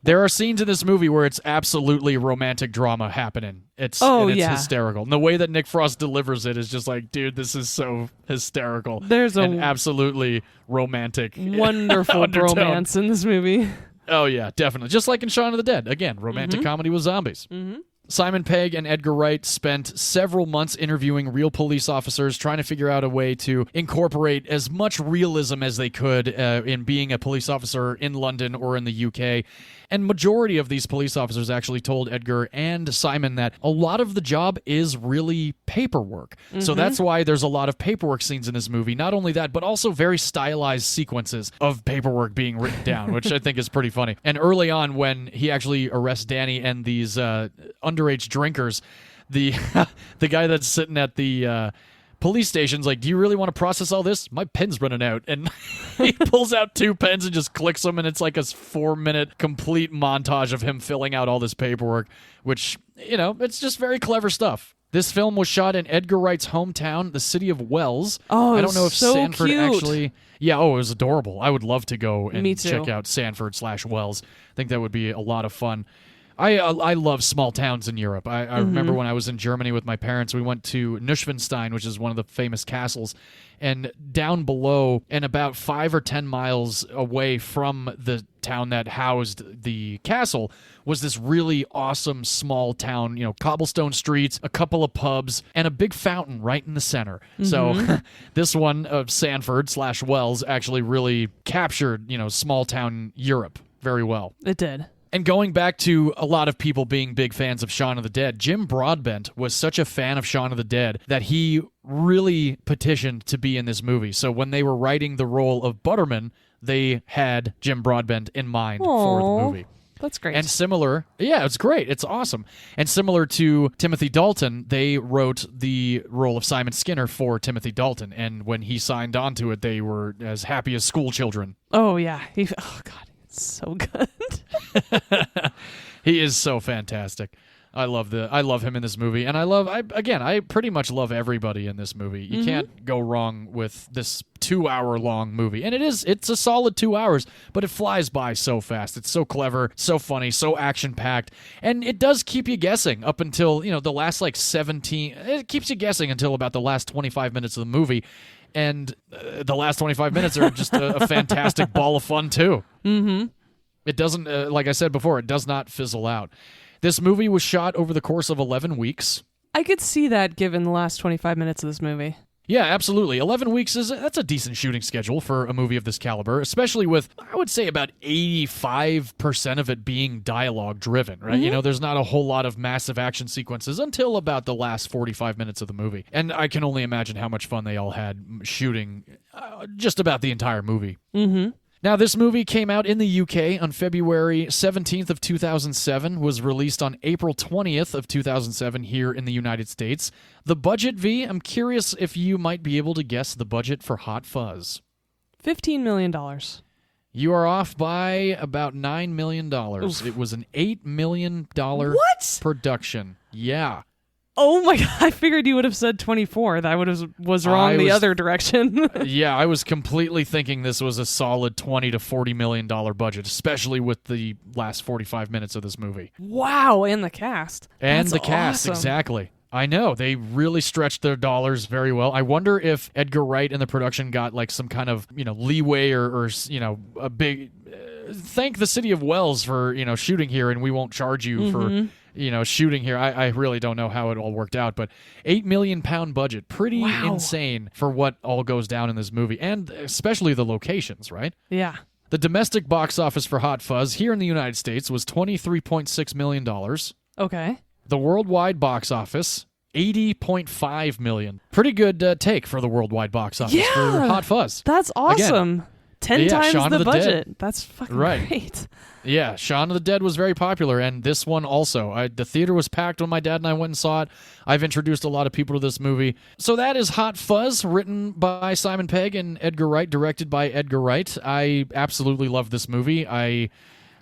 There are scenes in this movie where it's absolutely romantic drama happening. It's hysterical. And the way that Nick Frost delivers it is just like, dude, this is so hysterical. There's an absolutely romantic, wonderful romance in this movie. Oh, yeah, definitely. Just like in Shaun of the Dead. Again, romantic comedy with zombies. Mm-hmm. Simon Pegg and Edgar Wright spent several months interviewing real police officers, trying to figure out a way to incorporate as much realism as they could in being a police officer in London or in the UK. And majority of these police officers actually told Edgar and Simon that a lot of the job is really paperwork. So that's why there's a lot of paperwork scenes in this movie. Not only that, but also very stylized sequences of paperwork being written down, which I think is pretty funny. And early on, when he actually arrests Danny and these underage drinkers, the the guy that's sitting at the police station's like, do you really want to process all this? My pen's running out. And he pulls out 2 pens and just clicks them, and it's like a 4-minute complete montage of him filling out all this paperwork, which, it's just very clever stuff. This film was shot in Edgar Wright's hometown, the city of Wells. Oh, I don't know if so Sanford cute. actually... Yeah, it was adorable. I would love to go Me and too. check out Sanford/Wells. I think that would be a lot of fun. I love small towns in Europe. I remember when I was in Germany with my parents, we went to Neuschwanstein, which is one of the famous castles, and down below and about 5 or 10 miles away from the town that housed the castle was this really awesome small town, cobblestone streets, a couple of pubs, and a big fountain right in the center. So this one of Sanford/Wells actually really captured, small town Europe very well. It did. And going back to a lot of people being big fans of Shaun of the Dead, Jim Broadbent was such a fan of Shaun of the Dead that he really petitioned to be in this movie. So when they were writing the role of Butterman, they had Jim Broadbent in mind for the movie. That's great. And similar, yeah, it's great. It's awesome. And similar to Timothy Dalton, they wrote the role of Simon Skinner for Timothy Dalton. And when he signed on to it, they were as happy as school children. Oh, yeah. Oh, God. It's so good. He is so fantastic. I love him in this movie, and I pretty much love everybody in this movie. You can't go wrong with this 2-hour-long movie. And it's a solid 2 hours, but it flies by so fast. It's so clever, so funny, so action-packed, and it does keep you guessing up until, the last 17, it keeps you guessing until about the last 25 minutes of the movie. And the last 25 minutes are just a fantastic ball of fun, too. Mm-hmm. It doesn't, like I said before, it does not fizzle out. This movie was shot over the course of 11 weeks. I could see that given the last 25 minutes of this movie. Yeah, absolutely. 11 weeks that's a decent shooting schedule for a movie of this caliber, especially with, I would say, about 85% of it being dialogue driven, right? There's not a whole lot of massive action sequences until about the last 45 minutes of the movie. And I can only imagine how much fun they all had shooting just about the entire movie. Mm-hmm. Now, this movie came out in the UK on February 17th of 2007, was released on April 20th of 2007 here in the United States. The budget, V, I'm curious if you might be able to guess the budget for Hot Fuzz. $15 million. You are off by about $9 million. Oof. It was an $8 million production. Yeah. Oh my God, I figured you would have said 24. That was wrong the other direction. Yeah, I was completely thinking this was a solid $20 to $40 million budget, especially with the last 45 minutes of this movie. Wow, and the cast. And That's the cast, awesome. exactly. I know, they really stretched their dollars very well. I wonder if Edgar Wright and the production got some kind of, leeway or a big... thank the city of Wells for, shooting here, and we won't charge you for... shooting here. I really don't know how it all worked out, but £8 million budget. Pretty insane for what all goes down in this movie, and especially the locations, right? Yeah. The domestic box office for Hot Fuzz here in the United States was $23.6 million. Okay. The worldwide box office, $80.5 million. Pretty good take for the worldwide box office for Hot Fuzz. That's awesome. Again, 10 times Shaun of the the budget. Dead. That's fucking Right. great. Yeah, Shaun of the Dead was very popular, and this one also. The theater was packed when my dad and I went and saw it. I've introduced a lot of people to this movie. So that is Hot Fuzz, written by Simon Pegg and Edgar Wright, directed by Edgar Wright. I absolutely love this movie. I,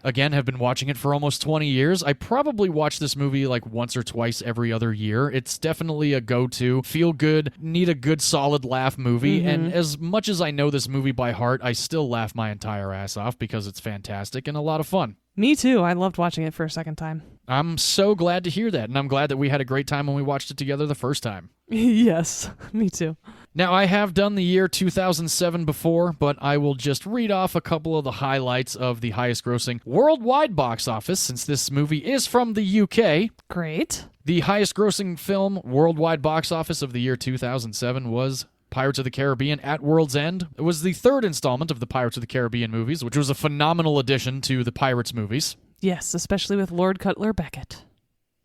again, have been watching it for almost 20 years. I probably watch this movie once or twice every other year. It's definitely a go-to, feel-good, need a good, solid laugh movie. And as much as I know this movie by heart, I still laugh my entire ass off because it's fantastic and a lot of fun. Me too. I loved watching it for a second time. I'm so glad to hear that, and I'm glad that we had a great time when we watched it together the first time. Yes, me too. Now, I have done the year 2007 before, but I will just read off a couple of the highlights of the highest-grossing worldwide box office, since this movie is from the UK. Great. The highest-grossing film worldwide box office of the year 2007 was Pirates of the Caribbean at World's End. It was the third installment of the Pirates of the Caribbean movies, which was a phenomenal addition to the Pirates movies. Yes, especially with Lord Cutler Beckett.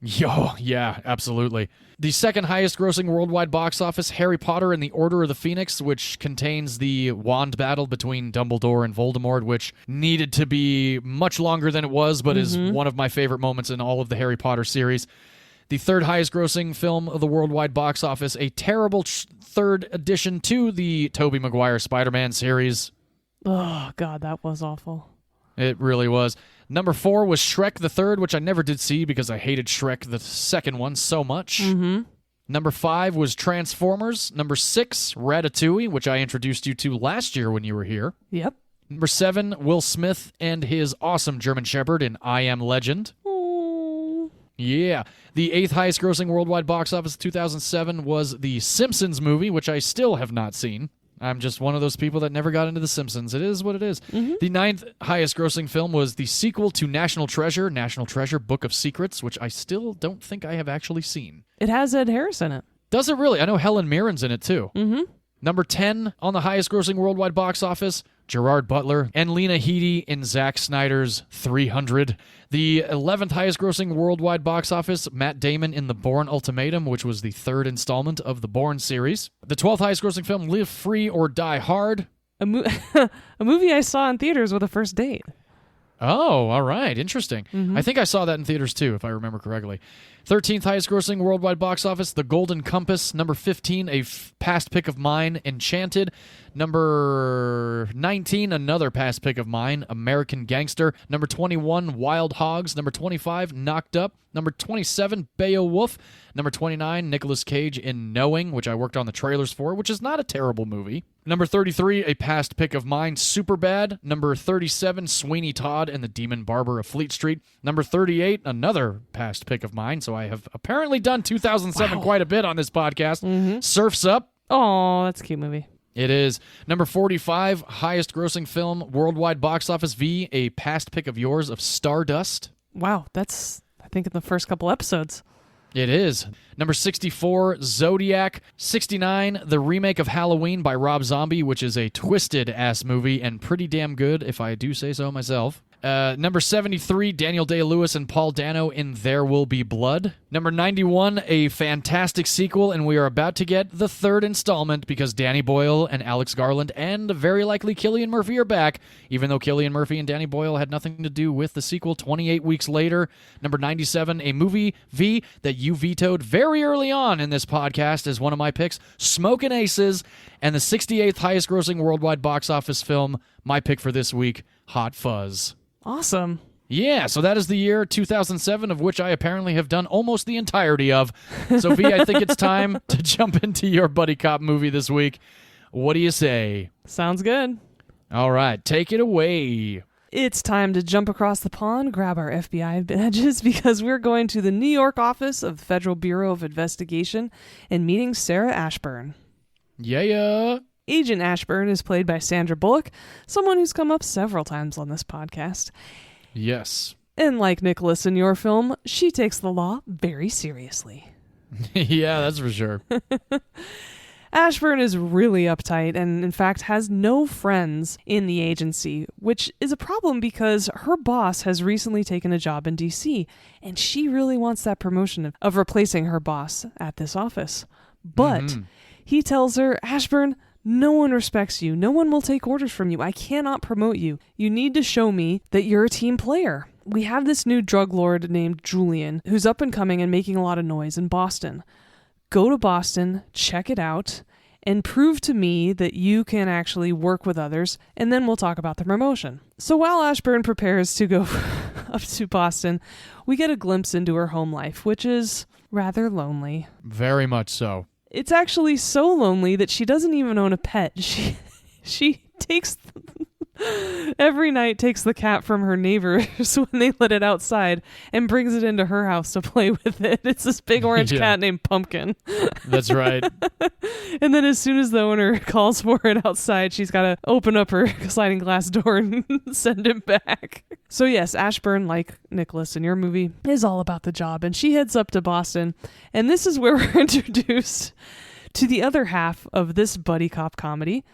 Yo, yeah, absolutely. The second highest grossing worldwide box office, Harry Potter and the Order of the Phoenix, which contains the wand battle between Dumbledore and Voldemort, which needed to be much longer than it was, but is one of my favorite moments in all of the Harry Potter series. The third highest grossing film of the worldwide box office, a terrible third addition to the Tobey Maguire Spider-Man series. Oh, God, that was awful. It really was. Number 4 was Shrek the Third, which I never did see because I hated Shrek the second one so much. Number 5 was Transformers. Number 6, Ratatouille, which I introduced you to last year when you were here. Yep. Number 7, Will Smith and his awesome German Shepherd in I Am Legend. Oh. Yeah. The 8th highest grossing worldwide box office of 2007 was The Simpsons movie, which I still have not seen. I'm just one of those people that never got into The Simpsons. It is what it is. The 9th highest grossing film was the sequel to National Treasure, Book of Secrets, which I still don't think I have actually seen. It has Ed Harris in it. Does it really? I know Helen Mirren's in it too. Number 10 on the highest grossing worldwide box office, Gerard Butler and Lena Headey in Zack Snyder's 300. The 11th highest grossing worldwide box office, Matt Damon in The Bourne Ultimatum, which was the third installment of the Bourne series. The 12th highest grossing film, Live Free or Die Hard. A movie I saw in theaters with a first date. Oh, all right. Interesting. I think I saw that in theaters too, if I remember correctly. 13th highest grossing worldwide box office, The Golden Compass. Number 15, a past pick of mine, Enchanted. Number 19, another past pick of mine, American Gangster. Number 21, Wild Hogs. Number 25, Knocked Up. Number 27, Beowulf. Number 29, Nicolas Cage in Knowing, which I worked on the trailers for, which is not a terrible movie. Number 33, a past pick of mine, Superbad. Number 37, Sweeney Todd and the Demon Barber of Fleet Street. Number 38, another past pick of mine, so I have apparently done 2007 quite a bit on this podcast. Surf's Up. Oh, that's a cute movie. It is. Number 45, highest grossing film, worldwide box office, V, a past pick of yours of Stardust. Wow, that's, I think, in the first couple episodes. It is. Number 64, Zodiac. 69, the remake of Halloween by Rob Zombie, which is a twisted-ass movie and pretty damn good, if I do say so myself. Number 73, Daniel Day-Lewis and Paul Dano in There Will Be Blood. Number 91, a fantastic sequel, and we are about to get the third installment because Danny Boyle and Alex Garland and very likely Cillian Murphy are back, even though Cillian Murphy and Danny Boyle had nothing to do with the sequel 28 weeks later. Number 97, a movie, V, that you vetoed very early on in this podcast as one of my picks, Smokin' Aces, and the 68th highest grossing worldwide box office film, my pick for this week, Hot Fuzz. Awesome. Yeah, so that is the year 2007, of which I apparently have done almost the entirety of. So, V, I think it's time to jump into your buddy cop movie this week. What do you say? Sounds good. All right, take it away. It's time to jump across the pond, grab our FBI badges, because we're going to the New York office of the Federal Bureau of Investigation and meeting Sarah Ashburn. Yeah. Agent Ashburn is played by Sandra Bullock, someone who's come up several times on this podcast. Yes. And like Nicholas in your film, she takes the law very seriously. Yeah, that's for sure. Ashburn is really uptight and, in fact, has no friends in the agency, which is a problem because her boss has recently taken a job in D.C., and she really wants that promotion of replacing her boss at this office. But he tells her, Ashburn, no one respects you. No one will take orders from you. I cannot promote you. You need to show me that you're a team player. We have this new drug lord named Julian who's up and coming and making a lot of noise in Boston. Go to Boston, check it out, and prove to me that you can actually work with others, and then we'll talk about the promotion. So while Ashburn prepares to go up to Boston, we get a glimpse into her home life, which is rather lonely. Very much so. It's actually so lonely that she doesn't even own a pet. She takes every night takes the cat from her neighbors when they let it outside and brings it into her house to play with it. It's this big orange cat named Pumpkin. That's right. And then as soon as the owner calls for it outside, she's got to open up her sliding glass door and send it back. So yes, Ashburn, like Nicholas in your movie, is all about the job. And she heads up to Boston. And this is where we're introduced to the other half of this buddy cop comedy,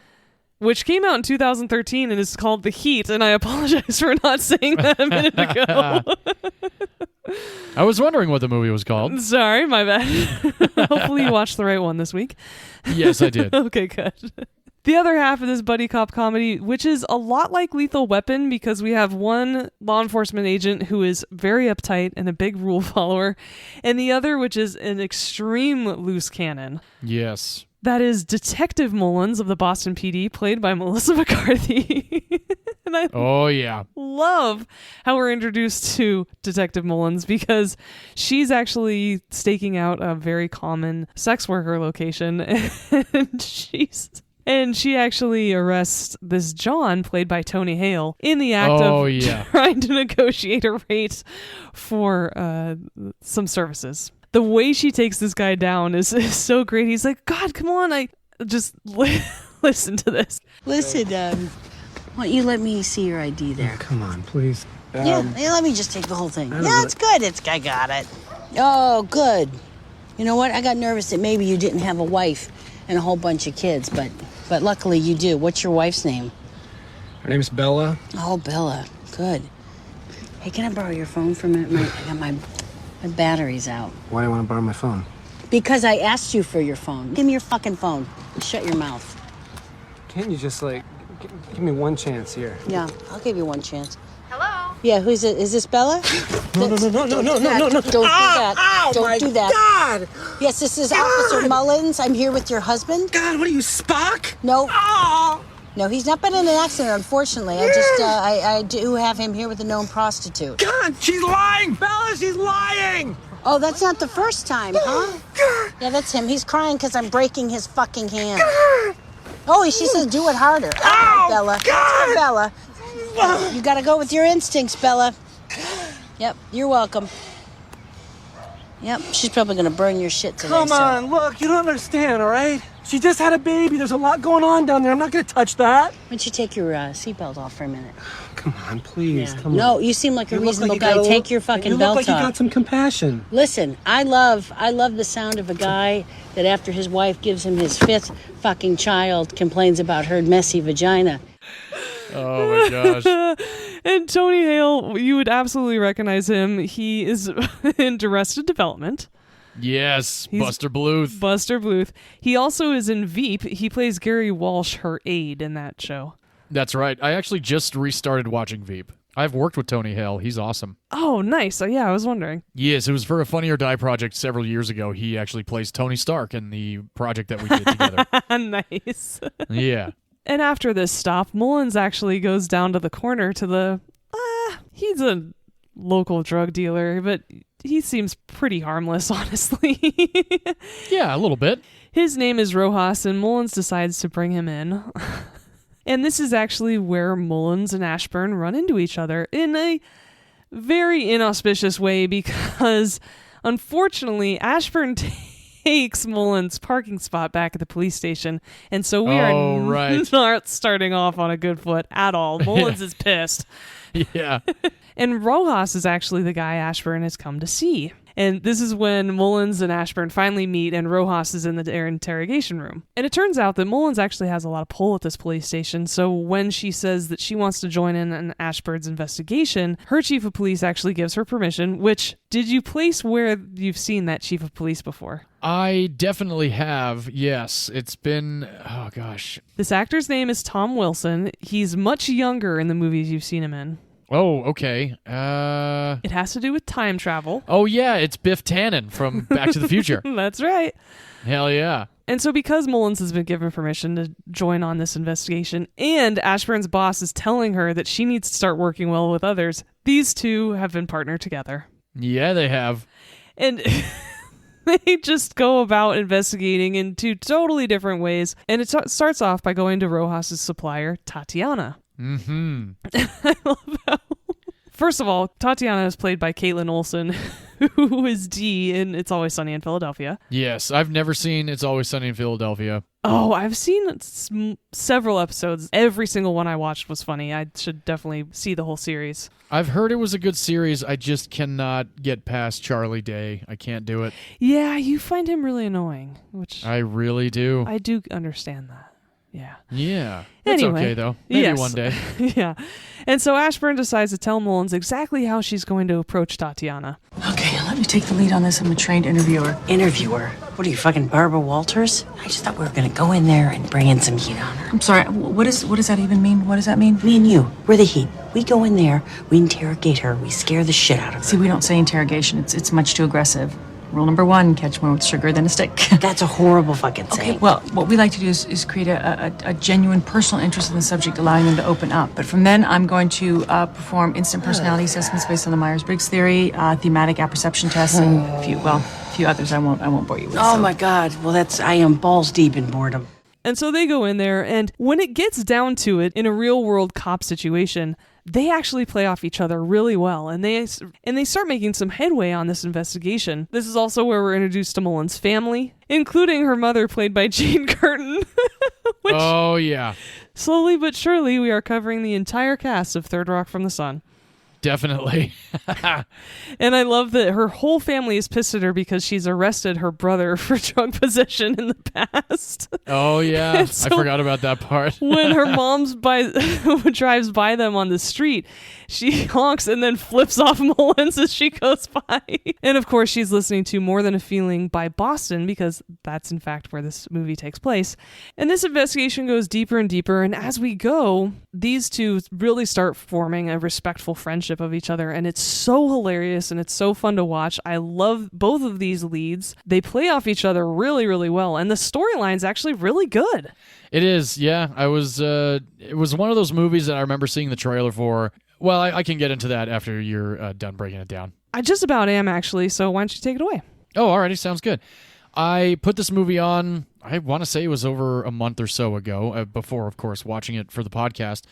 which came out in 2013 and is called The Heat. And I apologize for not saying that a minute ago. I was wondering what the movie was called. Sorry, my bad. Hopefully you watched the right one this week. Yes, I did. Okay, good. The other half of this buddy cop comedy, which is a lot like Lethal Weapon because we have one law enforcement agent who is very uptight and a big rule follower, and the other which is an extreme loose cannon. Yes. That is Detective Mullins of the Boston PD, played by Melissa McCarthy. And I love how we're introduced to Detective Mullins because she's actually staking out a very common sex worker location. And she actually arrests this John, played by Tony Hale, in the act of trying to negotiate a rate for some services. The way she takes this guy down is so great. He's like, God, come on. I just listen to this. Listen, why don't you let me see your ID there? Oh, come on, please. Let me just take the whole thing. It's good. I got it. Oh, good. You know what? I got nervous that maybe you didn't have a wife and a whole bunch of kids, but luckily you do. What's your wife's name? Her name's Bella. Oh, Bella. Good. Hey, can I borrow your phone for a minute? I got my battery's out. Why do you want to borrow my phone? Because I asked you for your phone. Give me your fucking phone. Shut your mouth. Can't you just, give me one chance here? Yeah, I'll give you one chance. Hello? Yeah, who's it? Is this Bella? No. Don't do that. Ow, Don't do that. God! Yes, this is Officer Mullins. I'm here with your husband. God, what are you, Spock? No. Oh! No, he's not been in an accident, unfortunately. I do have him here with a known prostitute. God, she's lying! Bella, she's lying! Oh, that's not the first time, huh? Yeah, that's him. He's crying because I'm breaking his fucking hand. Oh, she says do it harder. All right, Bella. God! Bella. You gotta go with your instincts, Bella. Yep, you're welcome. Yep, she's probably gonna burn your shit today. Come on, look, you don't understand, all right? She just had a baby. There's a lot going on down there. I'm not gonna touch that. Why don't you take your seatbelt off for a minute? Come on, please. Yeah. Come on. No, you seem like a reasonable guy. Take your fucking belt off. You look like you got some compassion. Listen, I love the sound of a guy that after his wife gives him his 5th fucking child complains about her messy vagina. Oh my gosh. And Tony Hale, you would absolutely recognize him. He is in Arrested Development. Yes, He's Buster Bluth. Buster Bluth. He also is in Veep. He plays Gary Walsh, her aide in that show. That's right. I actually just restarted watching Veep. I've worked with Tony Hale. He's awesome. Oh, nice. Yeah, I was wondering. Yes, it was for a Funny or Die project several years ago. He actually plays Tony Stark in the project that we did together. Nice. Yeah. And after this stop, Mullins actually goes down to the corner to the... he's a local drug dealer, but he seems pretty harmless, honestly. Yeah, a little bit. His name is Rojas, and Mullins decides to bring him in. And this is actually where Mullins and Ashburn run into each other in a very inauspicious way because, unfortunately, Ashburn takes Mullins' parking spot back at the police station, and so we are not starting off on a good foot at all. Mullins is pissed. Yeah. And Rojas is actually the guy Ashburn has come to see. And this is when Mullins and Ashburn finally meet, and Rojas is in their interrogation room. And it turns out that Mullins actually has a lot of pull at this police station, so when she says that she wants to join in Ashburn's investigation, her chief of police actually gives her permission, which, did you place where you've seen that chief of police before? I definitely have, yes. It's been, oh gosh. This actor's name is Tom Wilson. He's much younger in the movies you've seen him in. Oh, okay. It has to do with time travel. Oh, yeah, it's Biff Tannen from Back to the Future. That's right. Hell yeah. And so because Mullins has been given permission to join on this investigation, and Ashburn's boss is telling her that she needs to start working well with others, these two have been partnered together. Yeah, they have. And they just go about investigating in two totally different ways. And it starts off by going to Rojas' supplier, Tatiana. Mm-hmm. I love how... First of all, Tatiana is played by Caitlin Olsen, who is Dee in It's Always Sunny in Philadelphia. Yes, I've never seen It's Always Sunny in Philadelphia. Oh, I've seen several episodes. Every single one I watched was funny. I should definitely see the whole series. I've heard it was a good series. I just cannot get past Charlie Day. I can't do it. Yeah, you find him really annoying, which... I really do. I do understand that. Yeah. Yeah. It's anyway, okay, though. Maybe yes. one day. Yeah. And so Ashburn decides to tell Mullins exactly how she's going to approach Tatiana. Okay, let me take the lead on this. I'm a trained interviewer. Interviewer? What are you, fucking Barbara Walters? I just thought we were gonna go in there and bring in some heat on her. I'm sorry, what does that even mean? What does that mean? Me and you, we're the heat. We go in there, we interrogate her, we scare the shit out of her. See, we don't say interrogation. It's much too aggressive. Rule number 1, catch more with sugar than a stick. That's a horrible fucking saying. Okay, well, what we like to do is create a genuine personal interest in the subject, allowing them to open up. But from then, I'm going to perform instant personality assessments based on the Myers-Briggs theory, thematic apperception tests, and a few others I won't bore you with. Oh my God, well I am balls deep in boredom. And so they go in there, and when it gets down to it, in a real-world cop situation, they actually play off each other really well, and they start making some headway on this investigation. This is also where we're introduced to Mullins' family, including her mother, played by Jane Curtin. Oh, yeah. Slowly but surely, we are covering the entire cast of Third Rock from the Sun. Definitely. And I love that her whole family is pissed at her because she's arrested her brother for drug possession in the past. Oh, yeah. So I forgot about that part. When her mom drives by them on the street, she honks and then flips off Mullins as she goes by. And of course, she's listening to More Than a Feeling by Boston, because that's in fact where this movie takes place. And this investigation goes deeper and deeper. And as we go, these two really start forming a respectful friendship of each other. And it's so hilarious and it's so fun to watch. I love both of these leads. They play off each other really, really well. And the storyline's actually really good. It is, yeah. It was one of those movies that I remember seeing the trailer for. Well, I can get into that after you're done breaking it down. I just about am, actually, so why don't you take it away? Oh, alrighty, sounds good. I put this movie on, I want to say it was over a month or so ago, before, of course, watching it for the podcast.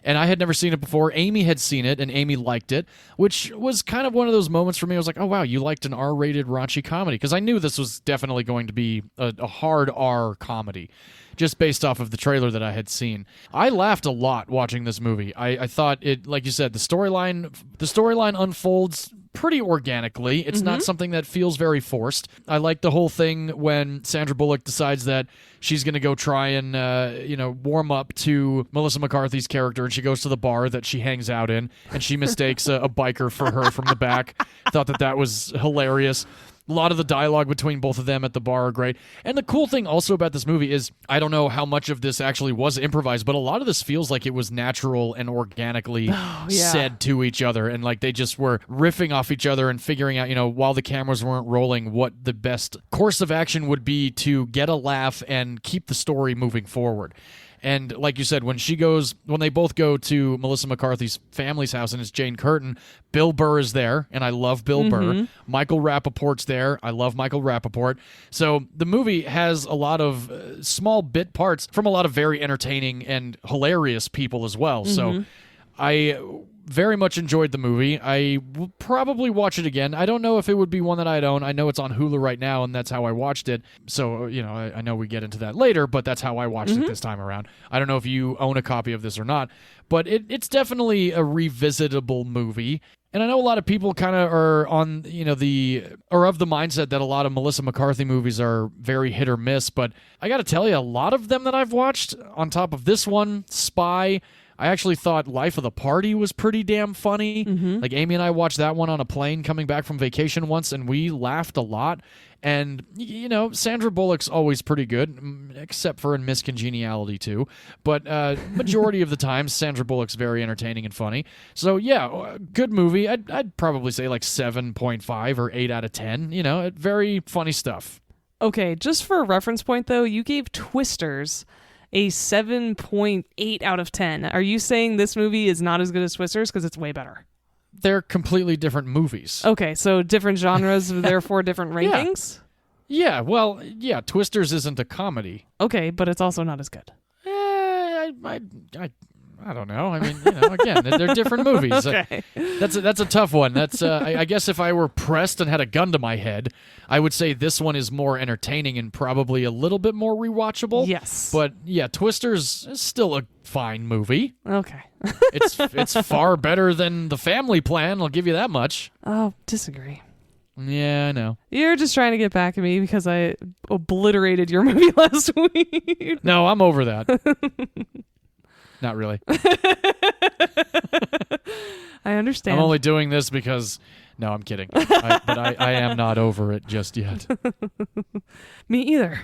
And I had never seen it before. Amy had seen it, and Amy liked it, which was kind of one of those moments for me. I was like, oh, wow, you liked an R-rated raunchy comedy. Because I knew this was definitely going to be a hard R comedy, just based off of the trailer that I had seen. I laughed a lot watching this movie. I thought it, like you said, the storyline unfolds pretty organically. It's not something that feels very forced. I like the whole thing when Sandra Bullock decides that she's going to go try and warm up to Melissa McCarthy's character, and she goes to the bar that she hangs out in, and she mistakes a biker for her from the back. Thought that was hilarious. A lot of the dialogue between both of them at the bar are great. And the cool thing also about this movie is, I don't know how much of this actually was improvised, but a lot of this feels like it was natural and organically said to each other. And like they just were riffing off each other and figuring out, while the cameras weren't rolling, what the best course of action would be to get a laugh and keep the story moving forward. And like you said, when they both go to Melissa McCarthy's family's house, and it's Jane Curtin, Bill Burr is there, and I love Bill Burr. Michael Rappaport's there. I love Michael Rappaport. So the movie has a lot of small bit parts from a lot of very entertaining and hilarious people as well. So I very much enjoyed the movie. I will probably watch it again. I don't know if it would be one that I'd own. I know it's on Hulu right now, and that's how I watched it. So, I know we get into that later, but that's how I watched it this time around. I don't know if you own a copy of this or not, but it's definitely a revisitable movie. And I know a lot of people kind of are on, of the mindset that a lot of Melissa McCarthy movies are very hit or miss, but I got to tell you, a lot of them that I've watched, on top of this one, Spy, I actually thought Life of the Party was pretty damn funny. Like Amy and I watched that one on a plane coming back from vacation once, and we laughed a lot. And, Sandra Bullock's always pretty good, except for in Miss Congeniality too. But majority of the time, Sandra Bullock's very entertaining and funny. So, yeah, good movie. I'd probably say like 7.5 or 8 out of 10. Very funny stuff. Okay, just for a reference point, though, you gave Twisters a 7.8 out of 10. Are you saying this movie is not as good as Twisters because it's way better? They're completely different movies. Okay, so different genres, therefore different ratings? Yeah, well, Twisters isn't a comedy. Okay, but it's also not as good. I I don't know. I mean, again, they're different movies. Okay. That's a tough one. That's I guess if I were pressed and had a gun to my head, I would say this one is more entertaining and probably a little bit more rewatchable. Yes. But yeah, Twisters is still a fine movie. Okay. It's far better than The Family Plan, I'll give you that much. Oh, disagree. Yeah, I know. You're just trying to get back at me because I obliterated your movie last week. No, I'm over that. Not really. I understand. I'm only doing this because... No, I'm kidding. But I am not over it just yet. Me either.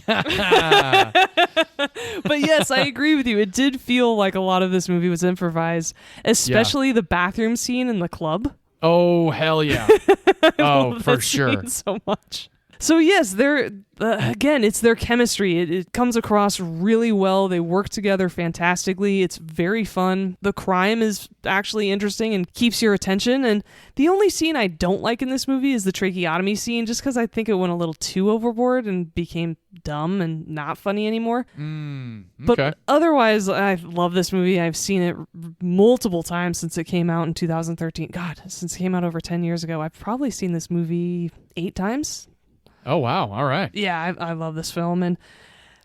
But yes, I agree with you. It did feel like a lot of this movie was improvised, especially the bathroom scene in the club. Oh, hell yeah. Oh, for sure. So much. So yes, they're again, it's their chemistry. It comes across really well. They work together fantastically. It's very fun. The crime is actually interesting and keeps your attention. And the only scene I don't like in this movie is the tracheotomy scene, just because I think it went a little too overboard and became dumb and not funny anymore. Okay. But otherwise, I love this movie. I've seen it multiple times since it came out in 2013. God, since it came out over 10 years ago, I've probably seen this movie 8 times. Oh, wow. All right. Yeah, I love this film. And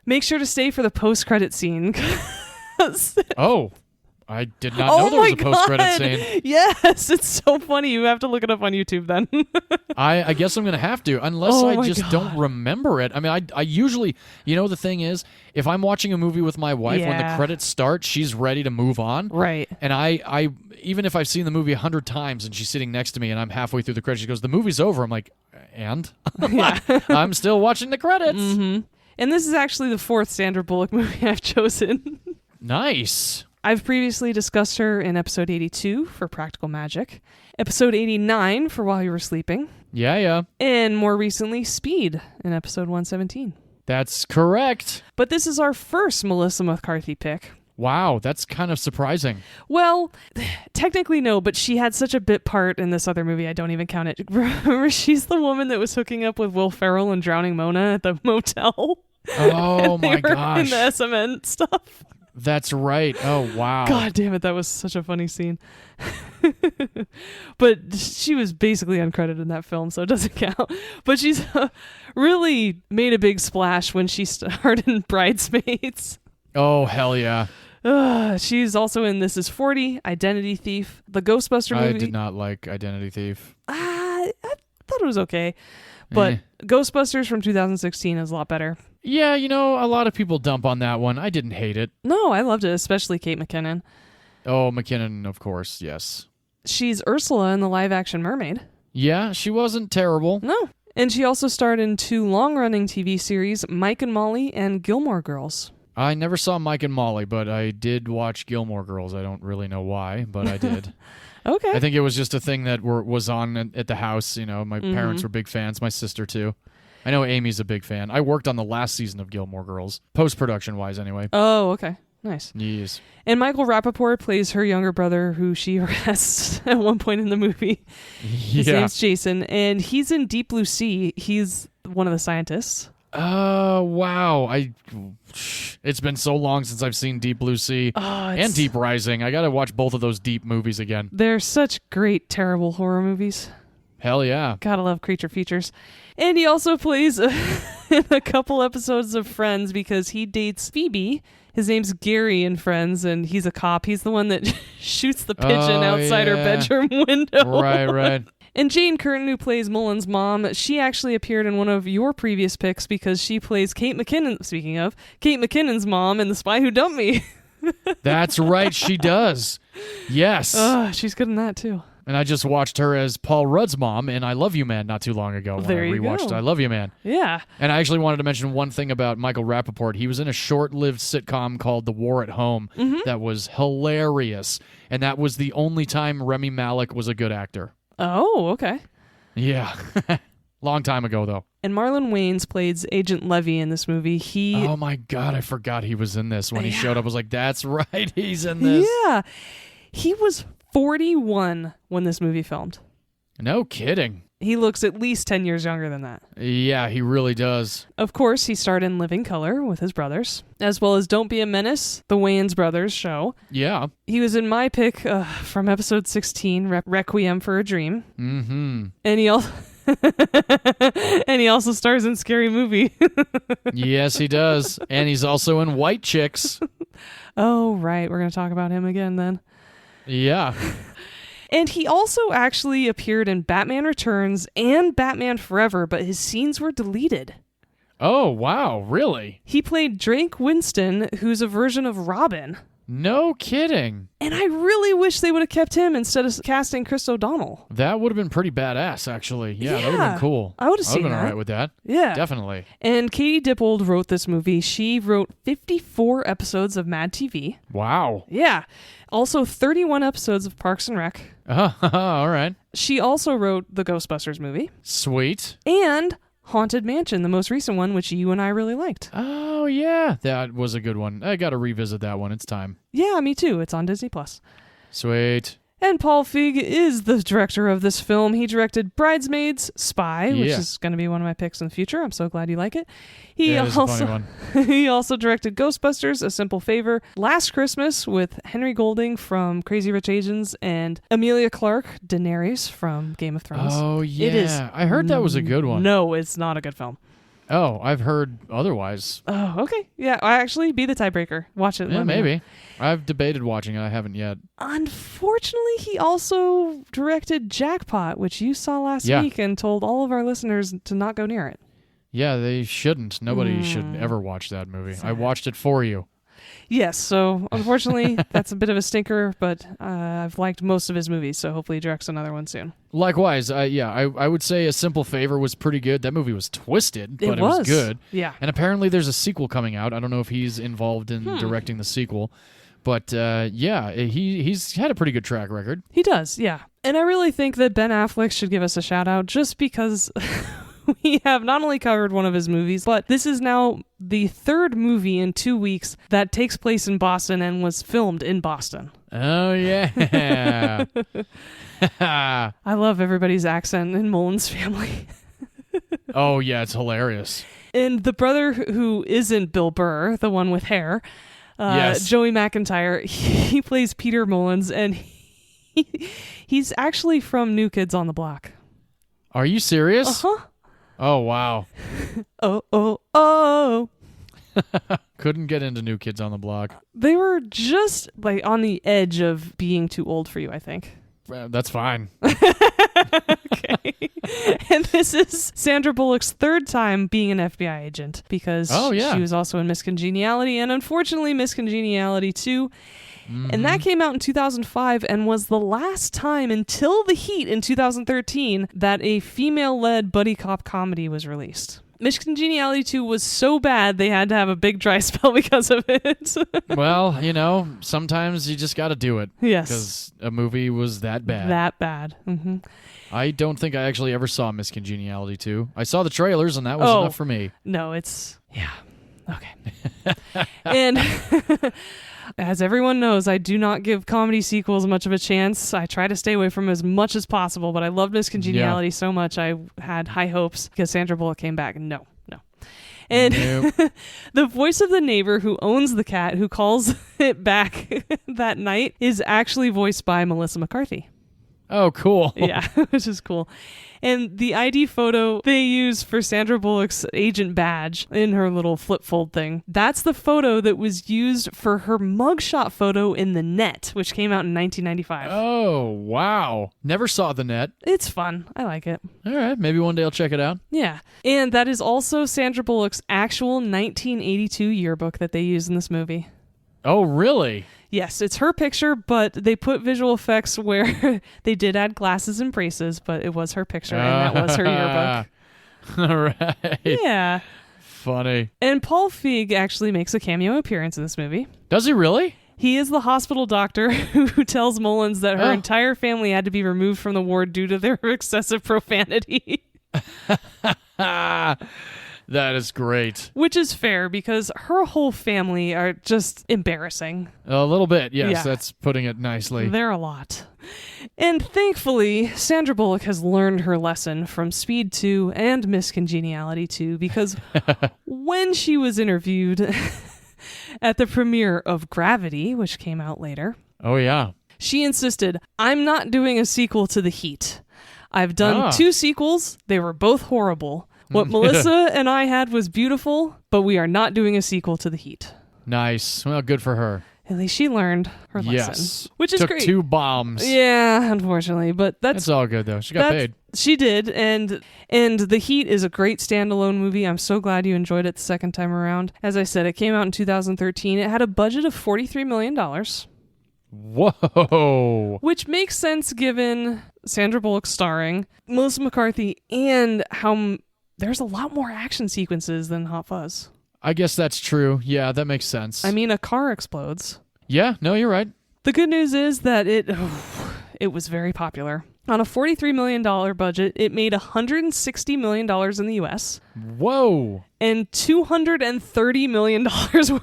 make sure to stay for the post-credit scene. Oh, I did not know there was a post-credit scene. Yes, it's so funny. You have to look it up on YouTube then. I guess I'm going to have to, unless I just don't remember it. I mean, I usually, the thing is, if I'm watching a movie with my wife, when the credits start, she's ready to move on. Right. And I even if I've seen the movie 100 times and she's sitting next to me and I'm halfway through the credits, she goes, the movie's over. I'm like, and? I'm still watching the credits. Mm-hmm. And this is actually the 4th Sandra Bullock movie I've chosen. Nice. I've previously discussed her in episode 82 for Practical Magic, episode 89 for While You Were Sleeping. Yeah. And more recently, Speed in episode 117. That's correct. But this is our first Melissa McCarthy pick. Wow, that's kind of surprising. Well, technically no, but she had such a bit part in this other movie, I don't even count it. Remember, she's the woman that was hooking up with Will Ferrell and Drowning Mona at the motel. Oh my gosh. In the SMN stuff. That's right. Oh, wow. God damn it, that was such a funny scene. But she was basically uncredited in that film, so it doesn't count. But she's really made a big splash when she starred in Bridesmaids. Oh, hell yeah. She's also in This Is 40, Identity Thief, the Ghostbuster movie. I did not like Identity Thief. I thought it was okay. But Ghostbusters from 2016 is a lot better. Yeah, a lot of people dump on that one. I didn't hate it. No, I loved it, especially Kate McKinnon. Oh, McKinnon, of course, yes. She's Ursula in the live-action Mermaid. Yeah, she wasn't terrible. No. And she also starred in 2 long-running TV series, Mike and Molly and Gilmore Girls. I never saw Mike and Molly, but I did watch Gilmore Girls. I don't really know why, but I did. Okay. I think it was just a thing that was on at the house. My parents were big fans, my sister too. I know Amy's a big fan. I worked on the last season of Gilmore Girls, post-production wise anyway. Oh, okay. Nice. Yes. And Michael Rappaport plays her younger brother, who she arrests at one point in the movie. His name's Jason, and he's in Deep Blue Sea. He's one of the scientists. Oh, wow. It's been so long since I've seen Deep Blue Sea and Deep Rising. I got to watch both of those deep movies again. They're such great, terrible horror movies. Hell yeah. Gotta love creature features. And he also plays in a couple episodes of Friends because he dates Phoebe. His name's Gary in Friends, and he's a cop. He's the one that shoots the pigeon outside her bedroom window. Right. And Jane Curtin, who plays Mullen's mom, she actually appeared in one of your previous picks because she plays Kate McKinnon. Speaking of, Kate McKinnon's mom in The Spy Who Dumped Me. That's right, she does. Yes. She's good in that, too. And I just watched her as Paul Rudd's mom in I Love You Man not too long ago when I rewatched I Love You Man. Yeah. And I actually wanted to mention one thing about Michael Rappaport. He was in a short-lived sitcom called The War at Home that was hilarious. And that was the only time Rami Malek was a good actor. Oh, okay. Yeah. Long time ago, though. And Marlon Wayans plays Agent Levy in this movie. Oh, my God. I forgot he was in this. When he showed up, I was like, that's right. He's in this. Yeah. He was 41 when this movie filmed. No kidding. He looks at least 10 years younger than that. Yeah, he really does. Of course, he starred in Living Color with his brothers, as well as Don't Be a Menace, the Wayans brothers show. Yeah. He was in my pick from episode 16, Requiem for a Dream. Mm-hmm. And he also... and he also stars in Scary Movie. Yes, he does. And he's also in White Chicks. Oh, right. We're going to talk about him again then. Yeah. And he also actually appeared in Batman Returns and Batman Forever, but his scenes were deleted. Oh, wow. Really? He played Drake Winston, who's a version of Robin. No kidding. And I really wish they would have kept him instead of casting Chris O'Donnell. That would have been pretty badass, actually. Yeah, that would have been cool. I would have seen been that. all right with that. Yeah. Definitely. And Katie Dippold wrote this movie. She wrote 54 episodes of Mad TV. Wow. Yeah. Also 31 episodes of Parks and Rec. All right. She also wrote the Ghostbusters movie. Sweet. And Haunted Mansion, the most recent one, which you and I really liked. Oh, yeah. That was a good one. I got to revisit that one. It's time. Yeah, me too. It's on Disney+. Sweet. And Paul Feig is the director of this film. He directed Bridesmaids, Spy, which is going to be one of my picks in the future. I'm so glad you like it. He it's a funny one. He also directed Ghostbusters, A Simple Favor, Last Christmas with Henry Golding from Crazy Rich Asians, and Emilia Clarke, Daenerys from Game of Thrones. Oh, yeah. It is. I heard that was a good one. No, it's not a good film. Oh, I've heard otherwise. Oh, okay. Yeah, I actually be the tiebreaker. Watch it. Yeah, maybe. I've debated watching it. I haven't yet. Unfortunately, he also directed Jackpot, which you saw last week and told all of our listeners to not go near it. Yeah, they shouldn't. Nobody should ever watch that movie. I watched it for you. Yes, so unfortunately, that's a bit of a stinker, but I've liked most of his movies, so hopefully he directs another one soon. Likewise, I would say A Simple Favor was pretty good. That movie was twisted, but it was good. Yeah. And apparently there's a sequel coming out. I don't know if he's involved in directing the sequel, but he's had a pretty good track record. He does, yeah. And I really think that Ben Affleck should give us a shout-out just because... We have not only covered one of his movies, but this is now the third movie in 2 weeks that takes place in Boston and was filmed in Boston. Oh, yeah. I love everybody's accent in Mullins' family. Oh, yeah, it's hilarious. And the brother who isn't Bill Burr, the one with hair, Joey McIntyre, he plays Peter Mullins, and he's actually from New Kids on the Block. Are you serious? Uh-huh. Oh, wow. Oh. Couldn't get into New Kids on the Block. They were just like on the edge of being too old for you, I think. That's fine. Okay. And this is Sandra Bullock's third time being an FBI agent because she was also in Miss Congeniality and unfortunately Miss Congeniality 2. And that came out in 2005 and was the last time until The Heat in 2013 that a female-led buddy cop comedy was released. Miss Congeniality 2 was so bad they had to have a big dry spell because of it. Well, sometimes you just got to do it. Yes. Because a movie was that bad. That bad. Mm-hmm. I don't think I actually ever saw Miss Congeniality 2. I saw the trailers and that was enough for me. No, it's... Yeah. Okay. And... As everyone knows, I do not give comedy sequels much of a chance. I try to stay away from as much as possible, but I loved Miss Congeniality so much I had high hopes because Sandra Bullock came back. No. And the voice of the neighbor who owns the cat who calls it back that night is actually voiced by Melissa McCarthy. Oh, cool. Yeah, which is cool. And the ID photo they use for Sandra Bullock's agent badge in her little flip fold thing, that's the photo that was used for her mugshot photo in The Net, which came out in 1995. Oh, wow. Never saw The Net. It's fun. I like it. All right. Maybe one day I'll check it out. Yeah. And that is also Sandra Bullock's actual 1982 yearbook that they use in this movie. Oh, really? Yes, it's her picture, but they put visual effects where they did add glasses and braces, but it was her picture, and that was her yearbook. All right. Yeah. Funny. And Paul Feig actually makes a cameo appearance in this movie. Does he really? He is the hospital doctor who tells Mullins that her entire family had to be removed from the ward due to their excessive profanity. That is great. Which is fair because her whole family are just embarrassing. A little bit, yes. Yeah. That's putting it nicely. They're a lot. And thankfully, Sandra Bullock has learned her lesson from Speed 2 and Miss Congeniality 2 because when she was interviewed at the premiere of Gravity, which came out later, Oh, yeah. she insisted, I'm not doing a sequel to The Heat. I've done 2 sequels. They were both horrible. What Melissa and I had was beautiful, but we are not doing a sequel to The Heat. Nice. Well, good for her. At least she learned her lesson, which is Took great. 2 bombs. Yeah, unfortunately, but It's all good, though. She got paid. She did, and The Heat is a great standalone movie. I'm so glad you enjoyed it the second time around. As I said, it came out in 2013. It had a budget of $43 million. Whoa. Which makes sense given Sandra Bullock starring, Melissa McCarthy, and how there's a lot more action sequences than Hot Fuzz. I guess that's true. Yeah, that makes sense. I mean, a car explodes. Yeah, no, you're right. The good news is that it was very popular. On a $43 million budget, it made $160 million in the U.S. Whoa. And $230 million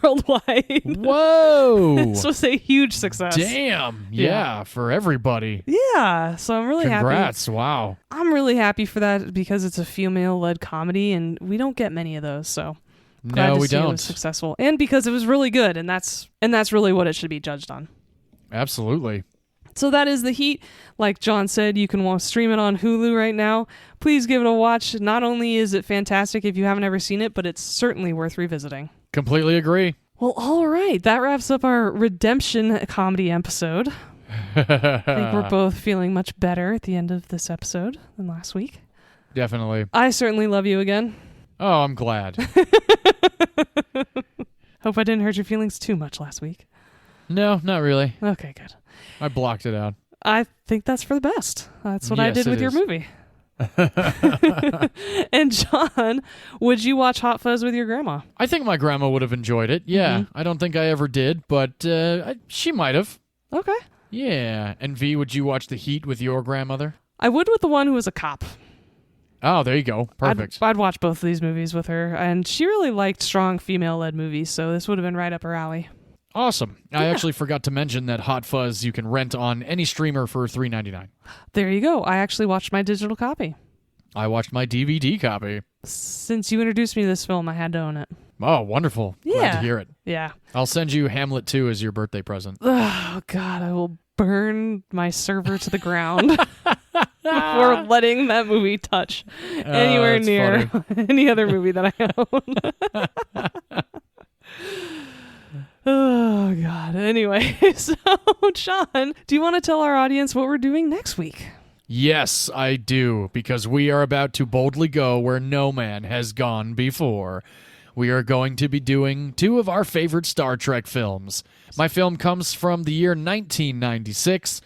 worldwide. Whoa. This was a huge success. Damn. Yeah, for everybody. Yeah, so I'm really happy. Congrats. Wow. I'm really happy for that because it's a female-led comedy, and we don't get many of those, so glad No, to we see it don't. was successful. And because it was really good, and that's really what it should be judged on. Absolutely. So that is The Heat. Like John said, you can stream it on Hulu right now. Please give it a watch. Not only is it fantastic if you haven't ever seen it, but it's certainly worth revisiting. Completely agree. Well, all right. That wraps up our redemption comedy episode. I think we're both feeling much better at the end of this episode than last week. Definitely. I certainly love you again. Oh, I'm glad. Hope I didn't hurt your feelings too much last week. No, not really. Okay, good. I blocked it out. I think that's for the best. That's what I Yes, did it with your is. movie. And John, would you watch Hot Fuzz with your grandma? I think my grandma would have enjoyed it. Yeah, I don't think I ever did, but she might have. Okay. Yeah. And V, would you watch The Heat with your grandmother? I would with the one who was a cop. Oh, there you go. Perfect. I'd watch both of these movies with her, and she really liked strong female-led movies, so this would have been right up her alley. Awesome. I actually forgot to mention that Hot Fuzz you can rent on any streamer for $3.99. There you go. I actually watched my digital copy. I watched my DVD copy. Since you introduced me to this film, I had to own it. Oh, wonderful. Glad to hear it. Yeah. I'll send you Hamlet 2 as your birthday present. Oh, God, I will burn my server to the ground before letting that movie touch anywhere near any other movie that I own. Oh, God. Anyway, so, John, do you want to tell our audience what we're doing next week? Yes, I do, because we are about to boldly go where no man has gone before. We are going to be doing 2 of our favorite Star Trek films. My film comes from the year 1996.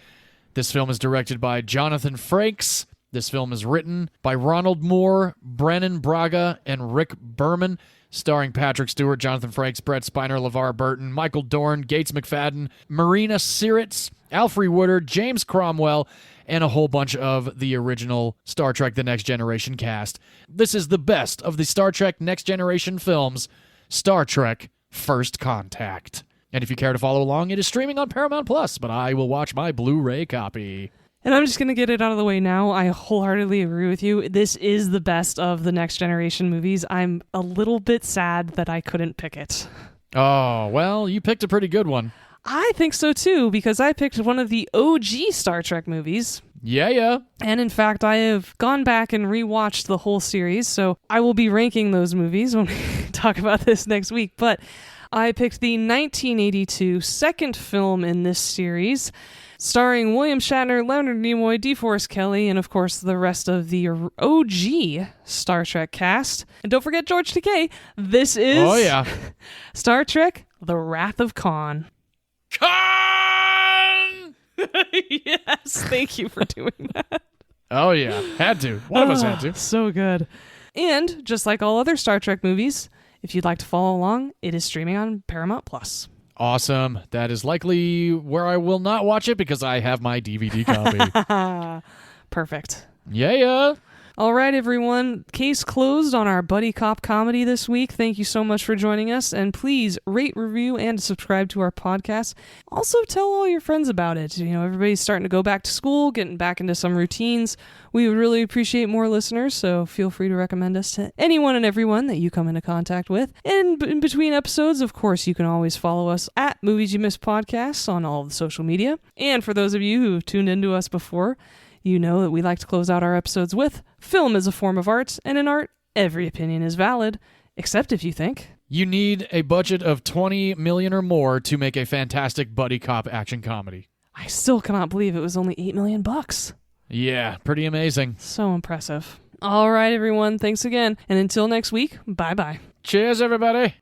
This film is directed by Jonathan Frakes. This film is written by Ronald Moore, Brennan Braga, and Rick Berman, starring Patrick Stewart, Jonathan Frakes, Brett Spiner, LeVar Burton, Michael Dorn, Gates McFadden, Marina Sirtis, Alfre Woodard, James Cromwell, and a whole bunch of the original Star Trek The Next Generation cast. This is the best of the Star Trek Next Generation films, Star Trek First Contact. And if you care to follow along, it is streaming on Paramount+, but I will watch my Blu-ray copy. And I'm just going to get it out of the way now. I wholeheartedly agree with you. This is the best of the Next Generation movies. I'm a little bit sad that I couldn't pick it. Oh, well, you picked a pretty good one. I think so too, because I picked one of the OG Star Trek movies. Yeah. And in fact, I have gone back and rewatched the whole series, so I will be ranking those movies when we talk about this next week. But I picked the 1982 second film in this series, starring William Shatner, Leonard Nimoy, DeForest Kelley, and of course the rest of the OG Star Trek cast. And don't forget George Takei. This is Star Trek: The Wrath of Khan. Khan! Yes, thank you for doing that. Oh yeah, had to. One of us had to. So good. And just like all other Star Trek movies, if you'd like to follow along, it is streaming on Paramount+. Awesome. That is likely where I will not watch it because I have my DVD copy. Perfect. Yeah. All right, everyone. Case closed on our buddy cop comedy this week. Thank you so much for joining us. And please rate, review, and subscribe to our podcast. Also, tell all your friends about it. You know, everybody's starting to go back to school, getting back into some routines. We would really appreciate more listeners, so feel free to recommend us to anyone and everyone that you come into contact with. And in between episodes, of course, you can always follow us at Movies You Miss Podcasts on all of the social media. And for those of you who've tuned into us before, you know that we like to close out our episodes with, film is a form of art, and in art, every opinion is valid, except if you think you need a budget of $20 million or more to make a fantastic buddy cop action comedy. I still cannot believe it was only $8 million. Yeah, pretty amazing. So impressive. All right, everyone. Thanks again. And until next week, bye-bye. Cheers, everybody.